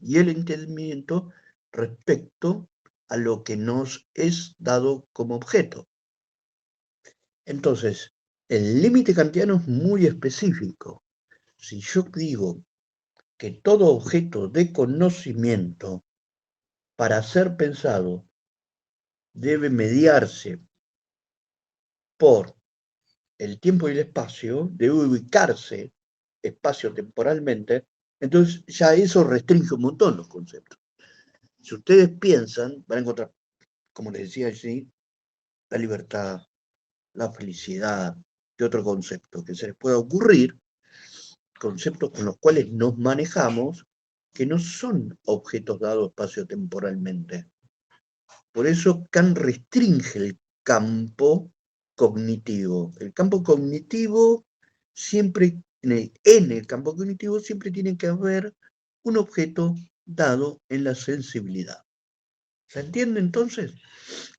y el entendimiento respecto a lo que nos es dado como objeto. Entonces, el límite kantiano es muy específico. Si yo digo que todo objeto de conocimiento, para ser pensado, debe mediarse por el tiempo y el espacio, debe ubicarse espacio-temporalmente, entonces ya eso restringe un montón los conceptos. Si ustedes piensan, van a encontrar, como les decía allí, la libertad, la felicidad, y otro concepto que se les pueda ocurrir, conceptos con los cuales nos manejamos, que no son objetos dados espacio-temporalmente. Por eso Kant restringe el campo cognitivo. El campo cognitivo siempre en el campo cognitivo siempre tiene que haber un objeto dado en la sensibilidad. ¿Se entiende entonces?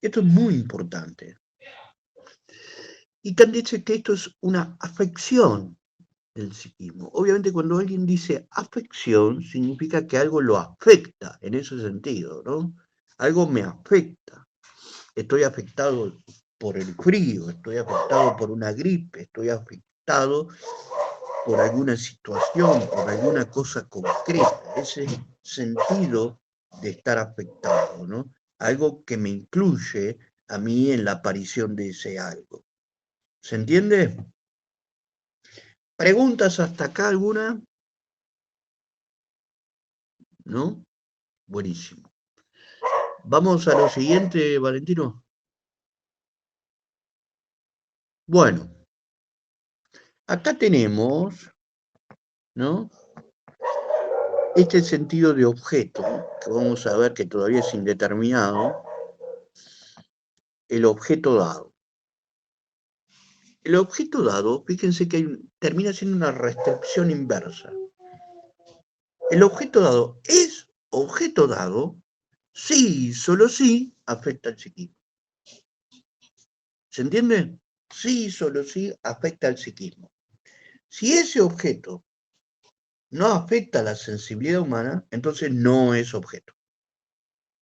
Esto es muy importante. Y Kant dice que esto es una afección del psiquismo. Obviamente cuando alguien dice afección, significa que algo lo afecta, en ese sentido, ¿no? Algo me afecta. Estoy afectado por el frío, estoy afectado por una gripe, estoy afectado por alguna situación, por alguna cosa concreta. Ese sentido de estar afectado, ¿no? Algo que me incluye a mí en la aparición de ese algo. ¿Se entiende? ¿Preguntas hasta acá alguna? ¿No? Buenísimo. Vamos a lo siguiente, Valentino. Bueno, acá tenemos, ¿no? Este sentido de objeto, que vamos a ver que todavía es indeterminado, el objeto dado. El objeto dado, fíjense que termina siendo una restricción inversa. El objeto dado es objeto dado si, solo si, afecta al psiquismo. ¿Se entiende? Sí, solo si afecta al psiquismo. Si ese objeto no afecta a la sensibilidad humana, entonces no es objeto.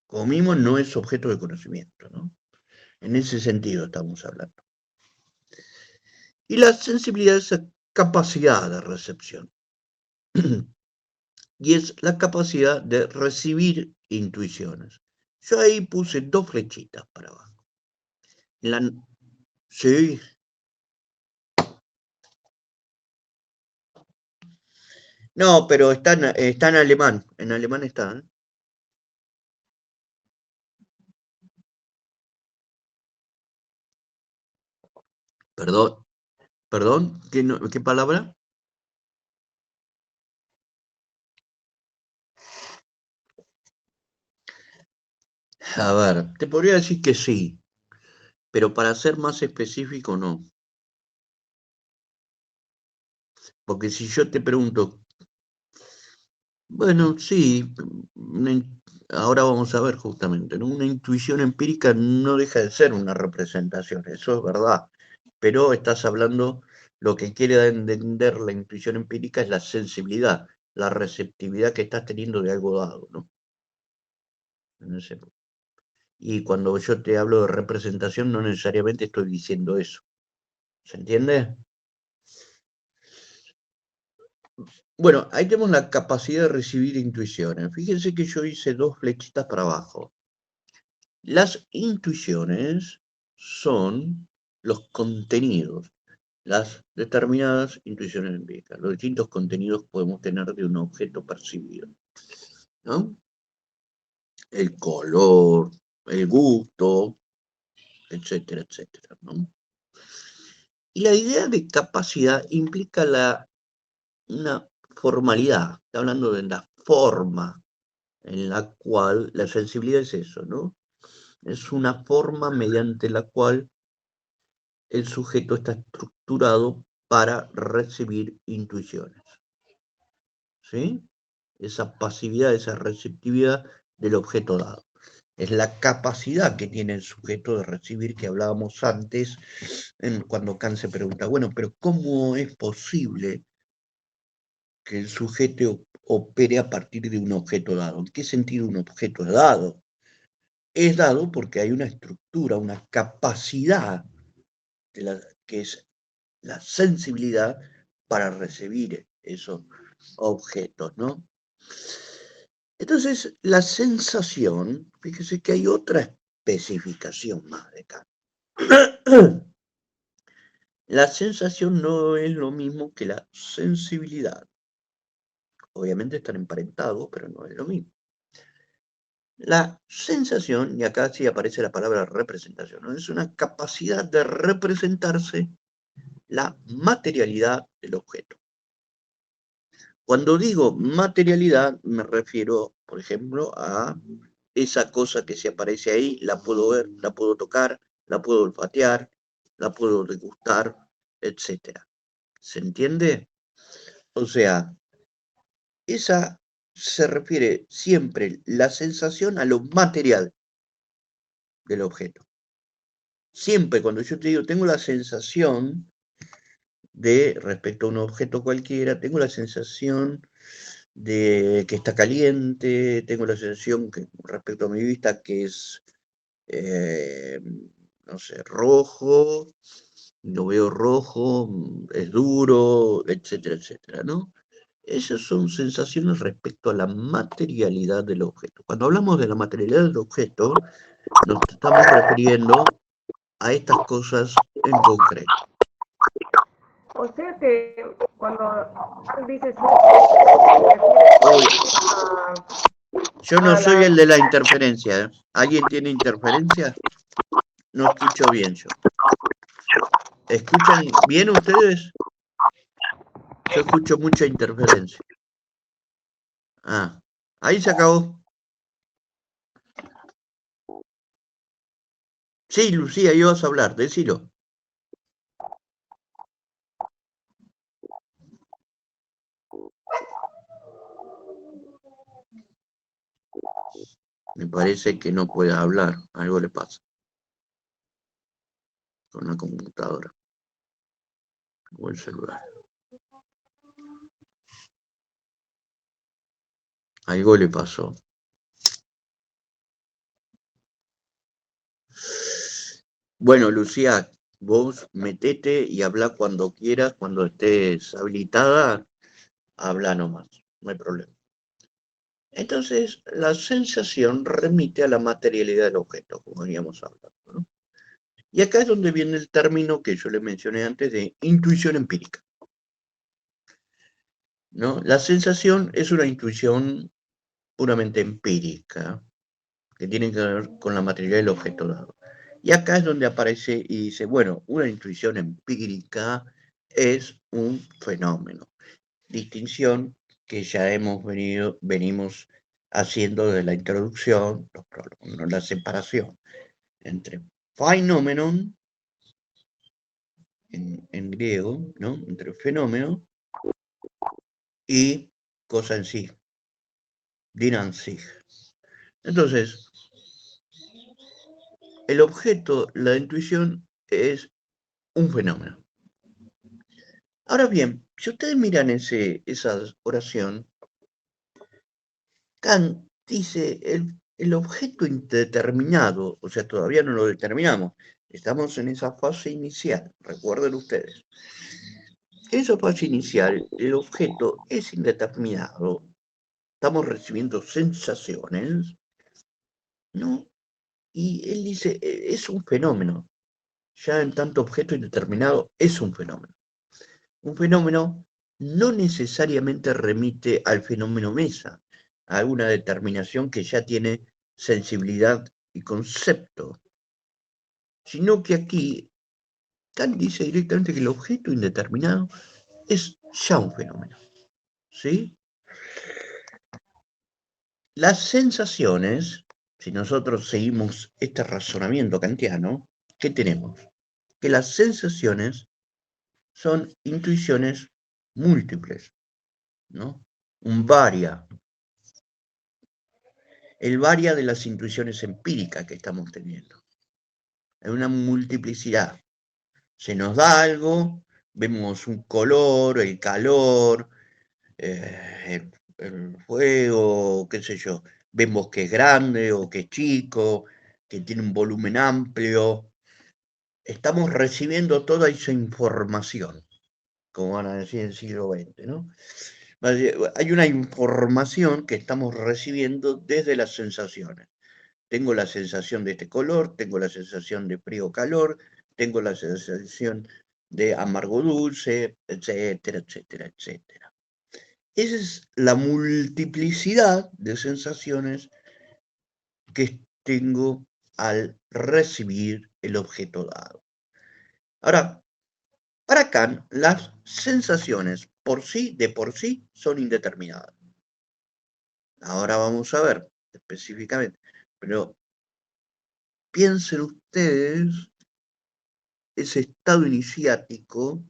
Como mismo no es objeto de conocimiento, ¿no? En ese sentido estamos hablando. Y la sensibilidad es la capacidad de recepción. Y es la capacidad de recibir intuiciones. Yo ahí puse 2 flechitas para abajo. Sí. No, pero está en alemán. En alemán está, ¿eh? Perdón, ¿qué palabra? A ver, te podría decir que sí, pero para ser más específico no. Porque si yo te pregunto, bueno, sí, ahora vamos a ver justamente, ¿no? Una intuición empírica no deja de ser una representación, eso es verdad, pero estás hablando, lo que quiere entender la intuición empírica es la sensibilidad, la receptividad que estás teniendo de algo dado, ¿no? Y cuando yo te hablo de representación, no necesariamente estoy diciendo eso. ¿Se entiende? Bueno, ahí tenemos la capacidad de recibir intuiciones. Fíjense que yo hice 2 flechitas para abajo. Las intuiciones son los contenidos, las determinadas intuiciones empíricas, los distintos contenidos que podemos tener de un objeto percibido, ¿no? El color, el gusto, etcétera, etcétera, ¿no? Y la idea de capacidad implica una formalidad, está hablando de la forma en la cual la sensibilidad es eso, ¿no? Es una forma mediante la cual el sujeto está estructurado para recibir intuiciones. ¿Sí? Esa pasividad, esa receptividad del objeto dado. Es la capacidad que tiene el sujeto de recibir, que hablábamos antes, cuando Kant se pregunta, bueno, pero ¿cómo es posible que el sujeto opere a partir de un objeto dado? ¿En qué sentido un objeto es dado? Es dado porque hay una estructura, una capacidad que es la sensibilidad para recibir esos objetos, ¿no? Entonces, la sensación, fíjese que hay otra especificación más de Kant. La sensación no es lo mismo que la sensibilidad. Obviamente están emparentados, pero no es lo mismo. La sensación, y acá sí aparece la palabra representación, ¿no? Es una capacidad de representarse la materialidad del objeto. Cuando digo materialidad, me refiero, por ejemplo, a esa cosa que se aparece ahí, la puedo ver, la puedo tocar, la puedo olfatear, la puedo degustar, etc. ¿Se entiende? O sea, esa se refiere siempre la sensación a lo material del objeto. Siempre cuando yo te digo, tengo la sensación de, respecto a un objeto cualquiera, tengo la sensación de que está caliente, tengo la sensación que respecto a mi vista que es, no sé, rojo, lo veo rojo, es duro, etcétera, etcétera, ¿no? Esas son sensaciones respecto a la materialidad del objeto. Cuando hablamos de la materialidad del objeto, nos estamos refiriendo a estas cosas en concreto. O sea que cuando dices Yo no soy el de la interferencia, ¿eh? ¿Alguien tiene interferencia? No escucho bien yo. ¿Escuchan bien ustedes? Yo escucho mucha interferencia. Ah, ahí se acabó. Sí, Lucía, ibas a hablar, decilo. Me parece que no puede hablar, algo le pasa con la computadora o el celular. Algo le pasó. Bueno, Lucía, vos metete y habla cuando quieras, cuando estés habilitada, habla nomás, no hay problema. Entonces, la sensación remite a la materialidad del objeto, como veníamos hablando, ¿no? Y acá es donde viene el término que yo le mencioné antes de intuición empírica, ¿no? La sensación es una intuición puramente empírica, que tiene que ver con la materialidad del objeto dado. Y acá es donde aparece y dice, bueno, una intuición empírica es un fenómeno. Distinción que ya venimos haciendo desde la introducción, los prólogos, la separación entre phenomenon, en griego, ¿no? Entre fenómeno y cosa en sí, Ding an sich. Entonces, el objeto, la intuición, es un fenómeno. Ahora bien, si ustedes miran esa oración, Kant dice el objeto indeterminado, o sea, todavía no lo determinamos, estamos en esa fase inicial, recuerden ustedes. En esa fase inicial, el objeto es indeterminado, estamos recibiendo sensaciones, ¿no? Y él dice, es un fenómeno, ya en tanto objeto indeterminado es un fenómeno. Un fenómeno no necesariamente remite al fenómeno mesa, a alguna determinación que ya tiene sensibilidad y concepto, sino que aquí Kant dice directamente que el objeto indeterminado es ya un fenómeno, ¿sí? Las sensaciones, si nosotros seguimos este razonamiento kantiano, ¿qué tenemos? Que las sensaciones son intuiciones múltiples, ¿no? Un varia. El varia de las intuiciones empíricas que estamos teniendo. Hay una multiplicidad. Se nos da algo, vemos un color, el calor, el fuego, qué sé yo. Vemos que es grande o que es chico, que tiene un volumen amplio. Estamos recibiendo toda esa información, como van a decir en el siglo XX, ¿no? Hay una información que estamos recibiendo desde las sensaciones. Tengo la sensación de este color, tengo la sensación de frío-calor, tengo la sensación de amargo-dulce, etcétera, etcétera, etcétera. Esa es la multiplicidad de sensaciones que tengo al recibir el objeto dado. Ahora, para Kant, las sensaciones de por sí, son indeterminadas. Ahora vamos a ver específicamente, pero piensen ustedes ese estado iniciático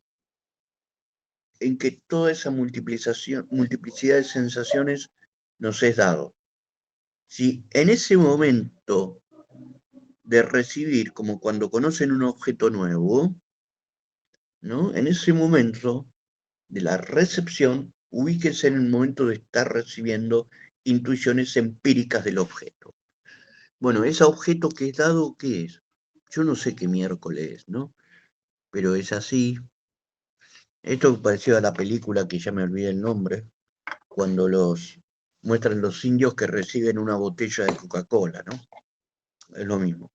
en que toda esa multiplicidad de sensaciones nos es dado. Si en ese momento de recibir, como cuando conocen un objeto nuevo, ¿no? En ese momento de la recepción, ubíquense en el momento de estar recibiendo intuiciones empíricas del objeto. Bueno, ese objeto que es dado, ¿qué es? Yo no sé qué miércoles, ¿no? Pero es así. Esto pareció a la película que ya me olvidé el nombre, cuando muestran los indios que reciben una botella de Coca-Cola, ¿no? Es lo mismo.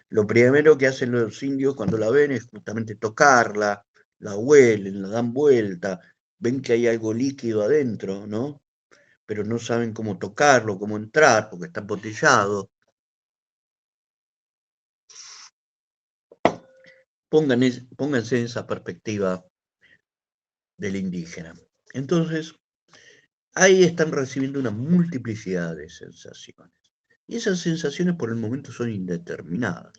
Lo primero que hacen los indios cuando la ven es justamente tocarla, la huelen, la dan vuelta, ven que hay algo líquido adentro, ¿no? Pero no saben cómo tocarlo, cómo entrar, porque está embotellado. Pónganse en esa perspectiva del indígena. Entonces, ahí están recibiendo una multiplicidad de sensaciones. Y esas sensaciones por el momento son indeterminadas.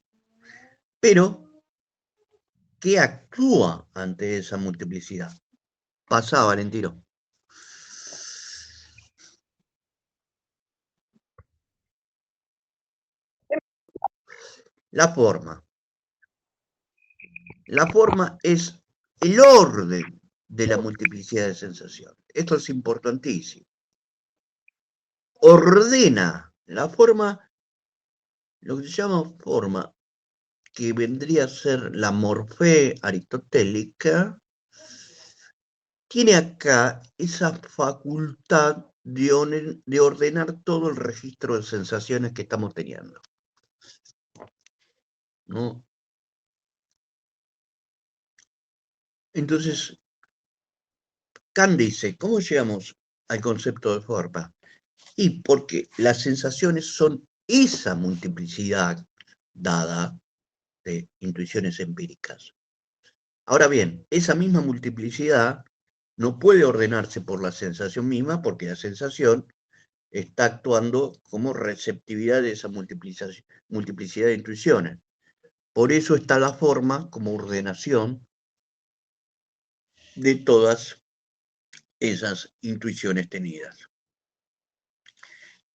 Pero, ¿qué actúa ante esa multiplicidad? Pasá, Valentino. La forma. La forma es el orden de la multiplicidad de sensaciones. Esto es importantísimo. Ordena la forma, lo que se llama forma, que vendría a ser la morfé aristotélica, tiene acá esa facultad de ordenar todo el registro de sensaciones que estamos teniendo, ¿no? Entonces, Kant dice, ¿cómo llegamos al concepto de forma? Y porque las sensaciones son esa multiplicidad dada de intuiciones empíricas. Ahora bien, esa misma multiplicidad no puede ordenarse por la sensación misma, porque la sensación está actuando como receptividad de esa multiplicidad de intuiciones. Por eso está la forma como ordenación de todas esas intuiciones tenidas.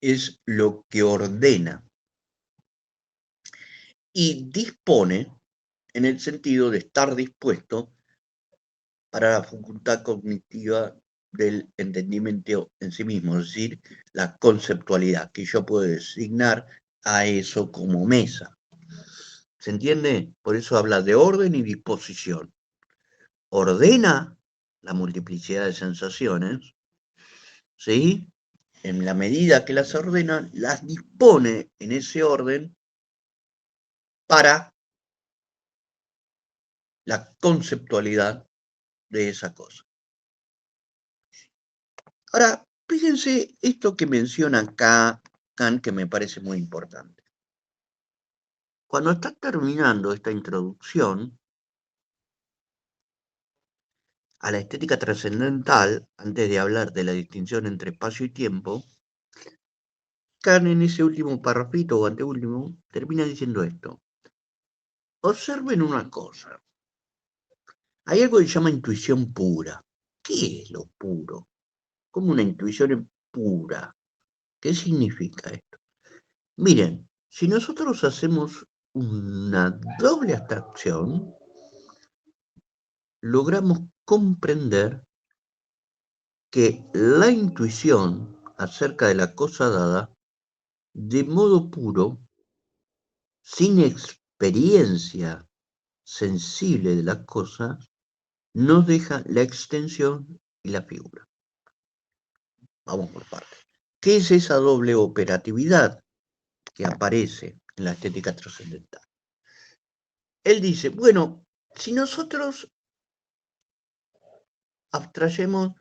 Es lo que ordena y dispone en el sentido de estar dispuesto para la facultad cognitiva del entendimiento en sí mismo, es decir, la conceptualidad, que yo puedo designar a eso como mesa. ¿Se entiende? Por eso habla de orden y disposición. Ordena la multiplicidad de sensaciones, ¿sí? En la medida que las ordena, las dispone en ese orden para la conceptualidad de esa cosa. Ahora, fíjense esto que menciona acá Kant, que me parece muy importante. Cuando está terminando esta introducción a la estética trascendental, antes de hablar de la distinción entre espacio y tiempo, Kant en ese último parrafito o anteúltimo termina diciendo esto. Observen una cosa. Hay algo que se llama intuición pura. ¿Qué es lo puro? Como una intuición pura. ¿Qué significa esto? Miren, si nosotros hacemos una doble abstracción, logramos comprender que la intuición acerca de la cosa dada, de modo puro, sin experiencia sensible de la cosa, nos deja la extensión y la figura. Vamos por partes. ¿Qué es esa doble operatividad que aparece en la estética trascendental? Él dice, bueno, si nosotros abstraemos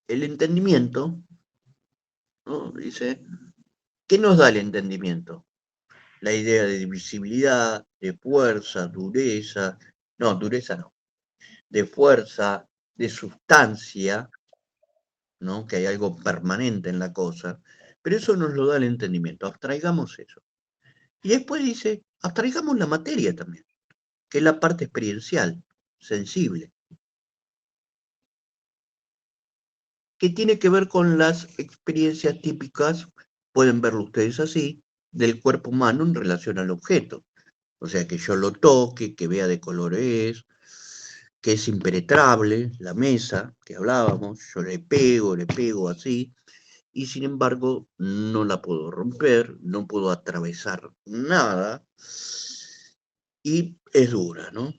el entendimiento, ¿no? Dice, ¿qué nos da el entendimiento? La idea de divisibilidad, de fuerza, dureza, de fuerza, de sustancia, ¿no? Que hay algo permanente en la cosa, pero eso nos lo da el entendimiento, abstraigamos eso. Y después dice, abstraigamos la materia también. que es la parte experiencial, sensible, que tiene que ver con las experiencias típicas, pueden verlo ustedes así, del cuerpo humano en relación al objeto. O sea, que yo lo toque, que vea de colores, que es impenetrable, la mesa que hablábamos, yo le pego así, y sin embargo no la puedo romper, no puedo atravesar nada, y es dura, ¿no?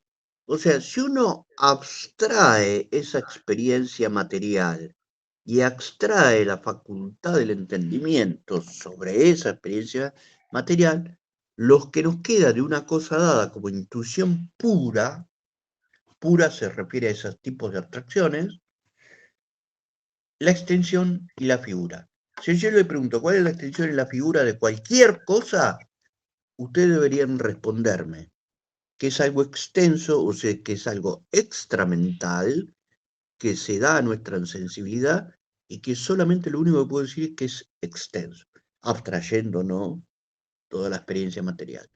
O sea, si uno abstrae esa experiencia material y abstrae la facultad del entendimiento sobre esa experiencia material, lo que nos queda de una cosa dada como intuición pura, pura se refiere a esos tipos de abstracciones, la extensión y la figura. Si yo le pregunto cuál es la extensión y la figura de cualquier cosa, ustedes deberían responderme que es algo extenso, o sea, que es algo extramental, que se da a nuestra sensibilidad y que solamente lo único que puedo decir es que es extenso, abstrayendo, ¿no?, toda la experiencia material.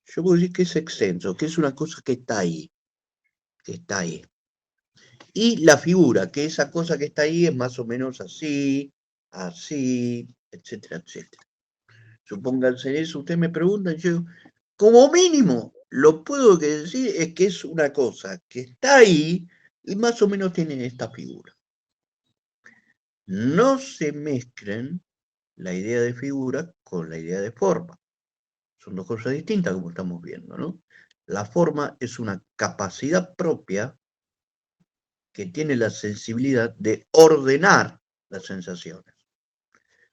Yo puedo decir que es extenso, que es una cosa que está ahí, que está ahí. Y la figura, que esa cosa que está ahí es más o menos así, así, etcétera, etcétera. Supónganse eso, ustedes me preguntan, yo, como mínimo, lo puedo decir es que es una cosa que está ahí y más o menos tiene esta figura. No se mezclen la idea de figura con la idea de forma. Son dos cosas distintas, como estamos viendo, ¿no? La forma es una capacidad propia que tiene la sensibilidad de ordenar las sensaciones.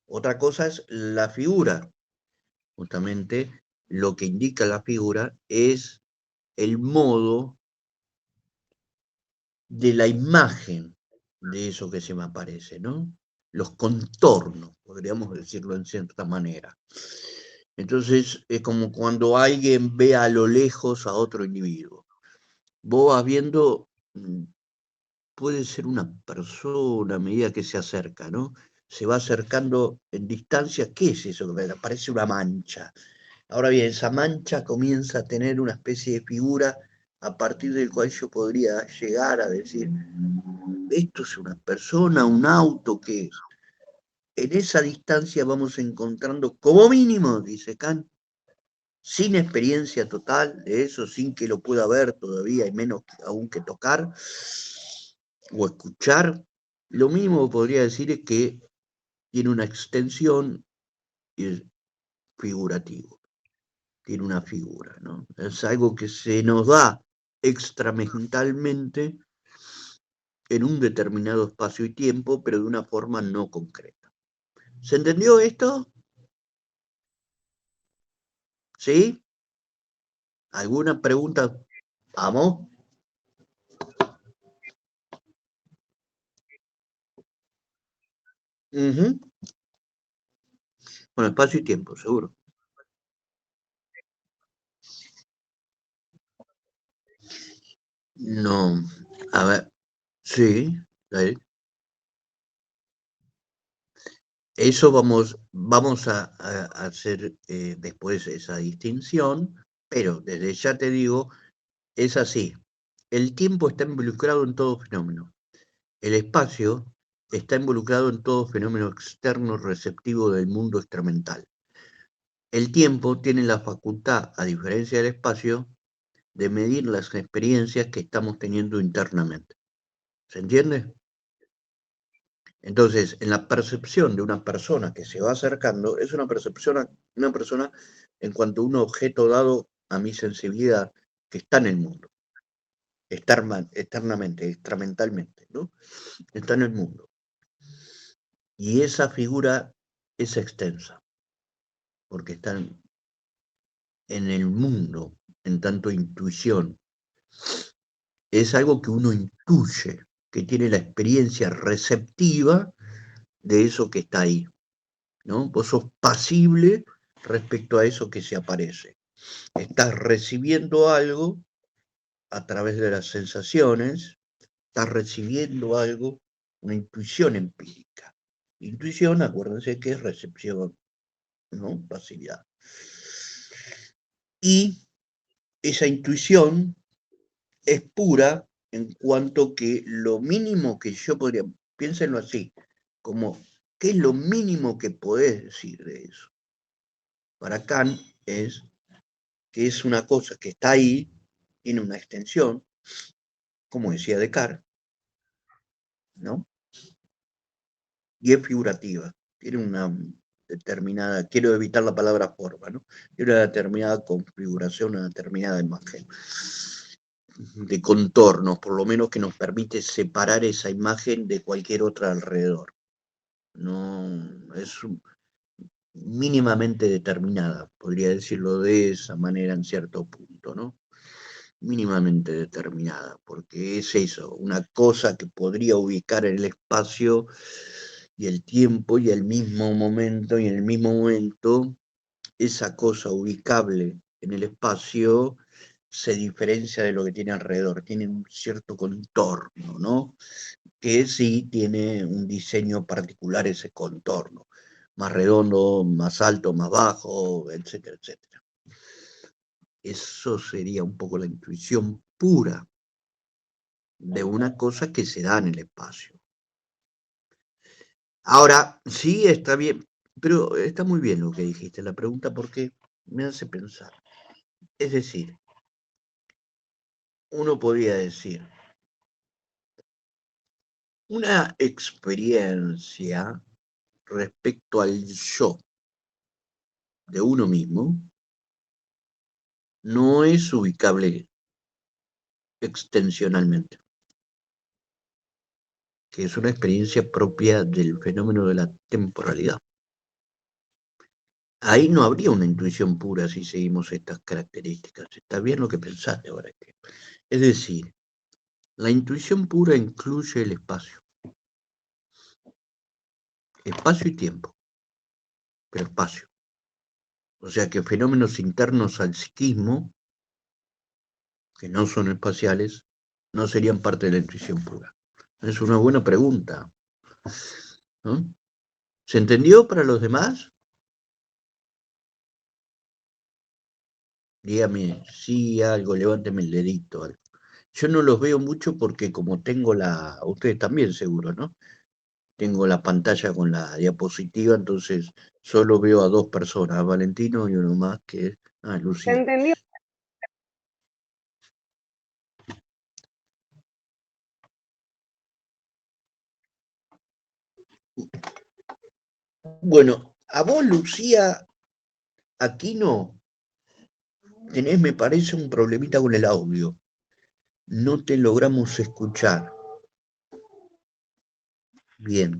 Otra cosa es la figura. Justamente lo que indica la figura es el modo de la imagen de eso que se me aparece, ¿no? Los contornos, podríamos decirlo en cierta manera. Entonces, es como cuando alguien ve a lo lejos a otro individuo. Vos vas viendo, puede ser una persona a medida que se acerca, ¿no? Se va acercando en distancia. ¿Qué es eso? Parece una mancha. Ahora bien, esa mancha comienza a tener una especie de figura a partir del cual yo podría llegar a decir, esto es una persona, un auto, ¿qué es? En esa distancia vamos encontrando, como mínimo, dice Kant, sin experiencia total de eso, sin que lo pueda ver todavía, y menos aún que tocar o escuchar, lo mínimo que podría decir es que tiene una extensión y es figurativo, tiene una figura, ¿no? Es algo que se nos da extramentalmente en un determinado espacio y tiempo, pero de una forma no concreta. ¿Se entendió esto? ¿Sí? ¿Alguna pregunta? ¿Vamos? Uh-huh. Bueno, espacio y tiempo, seguro. No, a ver, sí, ahí. Eso vamos a hacer después esa distinción, pero desde ya te digo, es así. El tiempo está involucrado en todo fenómeno. El espacio está involucrado en todo fenómeno externo receptivo del mundo extramental. El tiempo tiene la facultad, a diferencia del espacio, de medir las experiencias que estamos teniendo internamente. ¿Se entiende? Entonces, en la percepción de una persona que se va acercando, es una persona en cuanto a un objeto dado a mi sensibilidad que está en el mundo, externamente, extramentalmente, ¿no? Está en el mundo. Y esa figura es extensa, porque está en el mundo, en tanto intuición. Es algo que uno intuye, que tiene la experiencia receptiva de eso que está ahí, ¿no? Vos sos pasible respecto a eso que se aparece. Estás recibiendo algo a través de las sensaciones, estás recibiendo algo, una intuición empírica. Intuición, acuérdense que es recepción, ¿no? Pasividad. Y esa intuición es pura en cuanto que lo mínimo que yo podría, piénsenlo así, como, ¿qué es lo mínimo que podés decir de eso? Para Kant es que es una cosa que está ahí, tiene una extensión, como decía Descartes, ¿no? Y es figurativa, tiene una determinada, quiero evitar la palabra forma, ¿no? Tiene una determinada configuración, una determinada imagen de contornos, por lo menos que nos permite separar esa imagen de cualquier otra alrededor. No es mínimamente determinada, podría decirlo de esa manera en cierto punto, ¿no? Mínimamente determinada, porque es eso, una cosa que podría ubicar en el espacio y el tiempo y el mismo momento, y en el mismo momento esa cosa ubicable en el espacio se diferencia de lo que tiene alrededor, tiene un cierto contorno, ¿no? Que sí tiene un diseño particular ese contorno, más redondo, más alto, más bajo, etcétera, etcétera. Eso sería un poco la intuición pura de una cosa que se da en el espacio. Ahora, sí, está bien, pero está muy bien lo que dijiste, la pregunta porque me hace pensar. Es decir, uno podría decir, una experiencia respecto al yo de uno mismo no es ubicable extensionalmente, que es una experiencia propia del fenómeno de la temporalidad. Ahí no habría una intuición pura si seguimos estas características. Está bien lo que pensaste ahora. Es decir, la intuición pura incluye el espacio. Espacio y tiempo, pero espacio. O sea que fenómenos internos al psiquismo, que no son espaciales, no serían parte de la intuición pura. Es una buena pregunta, ¿no? ¿Se entendió para los demás? Dígame, sí, algo, levánteme el dedito. Algo. Yo no los veo mucho porque como tengo ustedes también seguro, ¿no? Tengo la pantalla con la diapositiva, entonces solo veo a dos personas, a Valentino y uno más que es ¿Se Lucía. entendió? Bueno, a vos, Lucía Aquino, tenés, me parece, un problemita con el audio. No te logramos escuchar. Bien.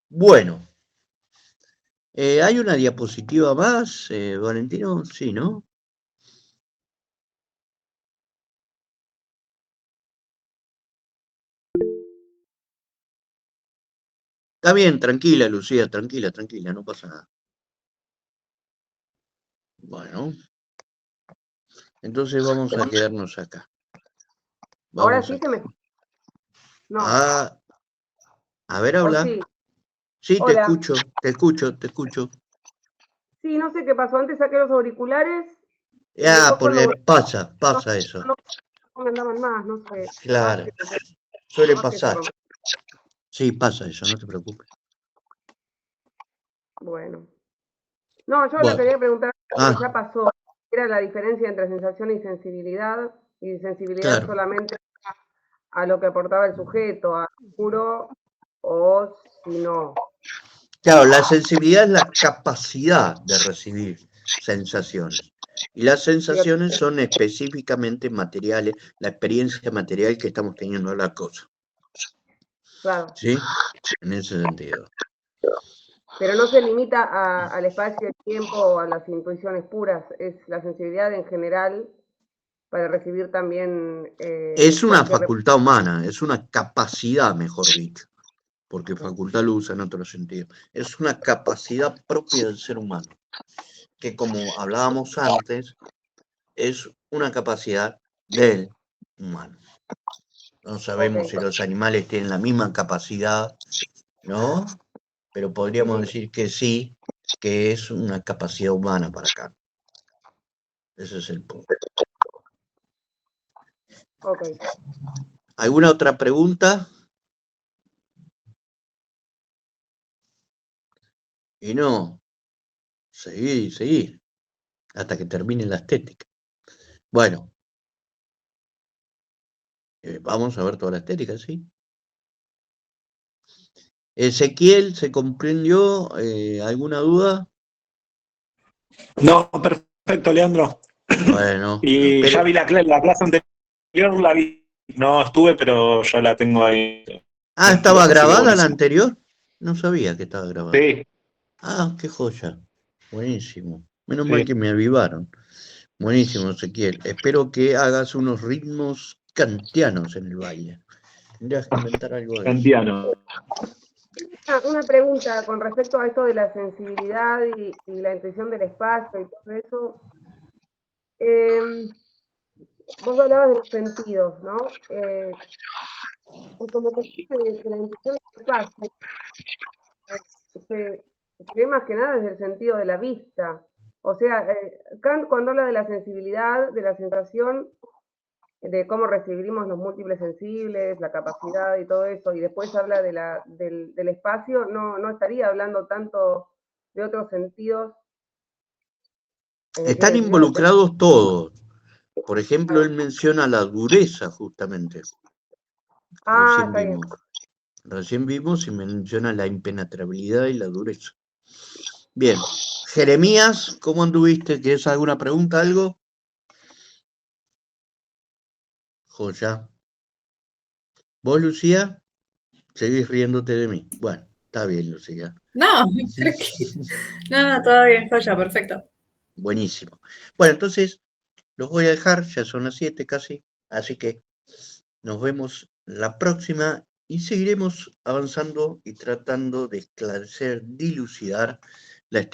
Bueno. ¿Hay una diapositiva más, Valentino? Sí, ¿no? Está bien, tranquila, Lucía, tranquila, no pasa nada. Bueno. Entonces vamos a quedarnos acá. Ahora Vamos sí acá. se me... No, Ah, a ver, habla. sí. Sí, te Hola. escucho, te escucho, te escucho. Sí, no sé qué pasó. Antes saqué los auriculares y Ah, después porque cuando pasa eso. no me andaban más, no sé. Claro, suele pasar. Sí, pasa eso, no te preocupes. Bueno. No, yo le Bueno. quería preguntar, Ah, ya pasó, era la diferencia entre sensación y sensibilidad claro. solamente a lo que aportaba el sujeto, a puro, o si no. Claro, la sensibilidad es la capacidad de recibir sensaciones. Y las sensaciones son específicamente materiales, la experiencia material que estamos teniendo de la cosa. Claro. ¿Sí? En ese sentido. Pero no se limita al espacio, el tiempo o a las intuiciones puras, es la sensibilidad en general para recibir también... Es una facultad humana, es una capacidad, mejor dicho, porque facultad lo usa en otro sentido. Es una capacidad propia del ser humano, que como hablábamos antes, es una capacidad del humano. No sabemos si los animales tienen la misma capacidad, ¿no? Pero podríamos decir que sí, que es una capacidad humana para acá. Ese es el punto. Ok. ¿Alguna otra pregunta? Y no, seguir, hasta que termine la estética. Bueno, vamos a ver toda la estética, ¿sí? Ezequiel, ¿se comprendió? ¿Alguna duda? No, perfecto, Leandro. Bueno, Y ya vi la clase anterior, la vi. No estuve, pero ya la tengo ahí. ¿estaba Así que grabada la buenísimo. anterior? No sabía que estaba grabada. Sí, Qué joya. Buenísimo. Menos mal sí. que me avivaron. Buenísimo, Ezequiel. Espero que hagas unos ritmos kantianos en el baile. Tendrías que inventar algo de eso. Kantiano. Una pregunta con respecto a esto de la sensibilidad y la intuición del espacio y todo eso. Vos hablabas de los sentidos, ¿no? Y como que dijiste de la intuición del espacio, se ve más que nada desde el sentido de la vista. O sea, Kant cuando habla de la sensibilidad, de la sensación, de cómo recibimos los múltiples sensibles, la capacidad y todo eso, y después habla de del espacio, no estaría hablando tanto de otros sentidos. Están involucrados todos. Por ejemplo, él menciona la dureza, justamente. Recién está bien. vimos. Recién vimos y menciona la impenetrabilidad y la dureza. Bien. Jeremías, ¿cómo anduviste? ¿Tienes alguna pregunta, algo? Joya. ¿Vos, Lucía? Seguís riéndote de mí. Bueno, está bien, Lucía. No, creo que... No, todo bien, joya, perfecto. Buenísimo. Bueno, entonces los voy a dejar, ya son las 7 casi, así que nos vemos la próxima y seguiremos avanzando y tratando de esclarecer, dilucidar la estética.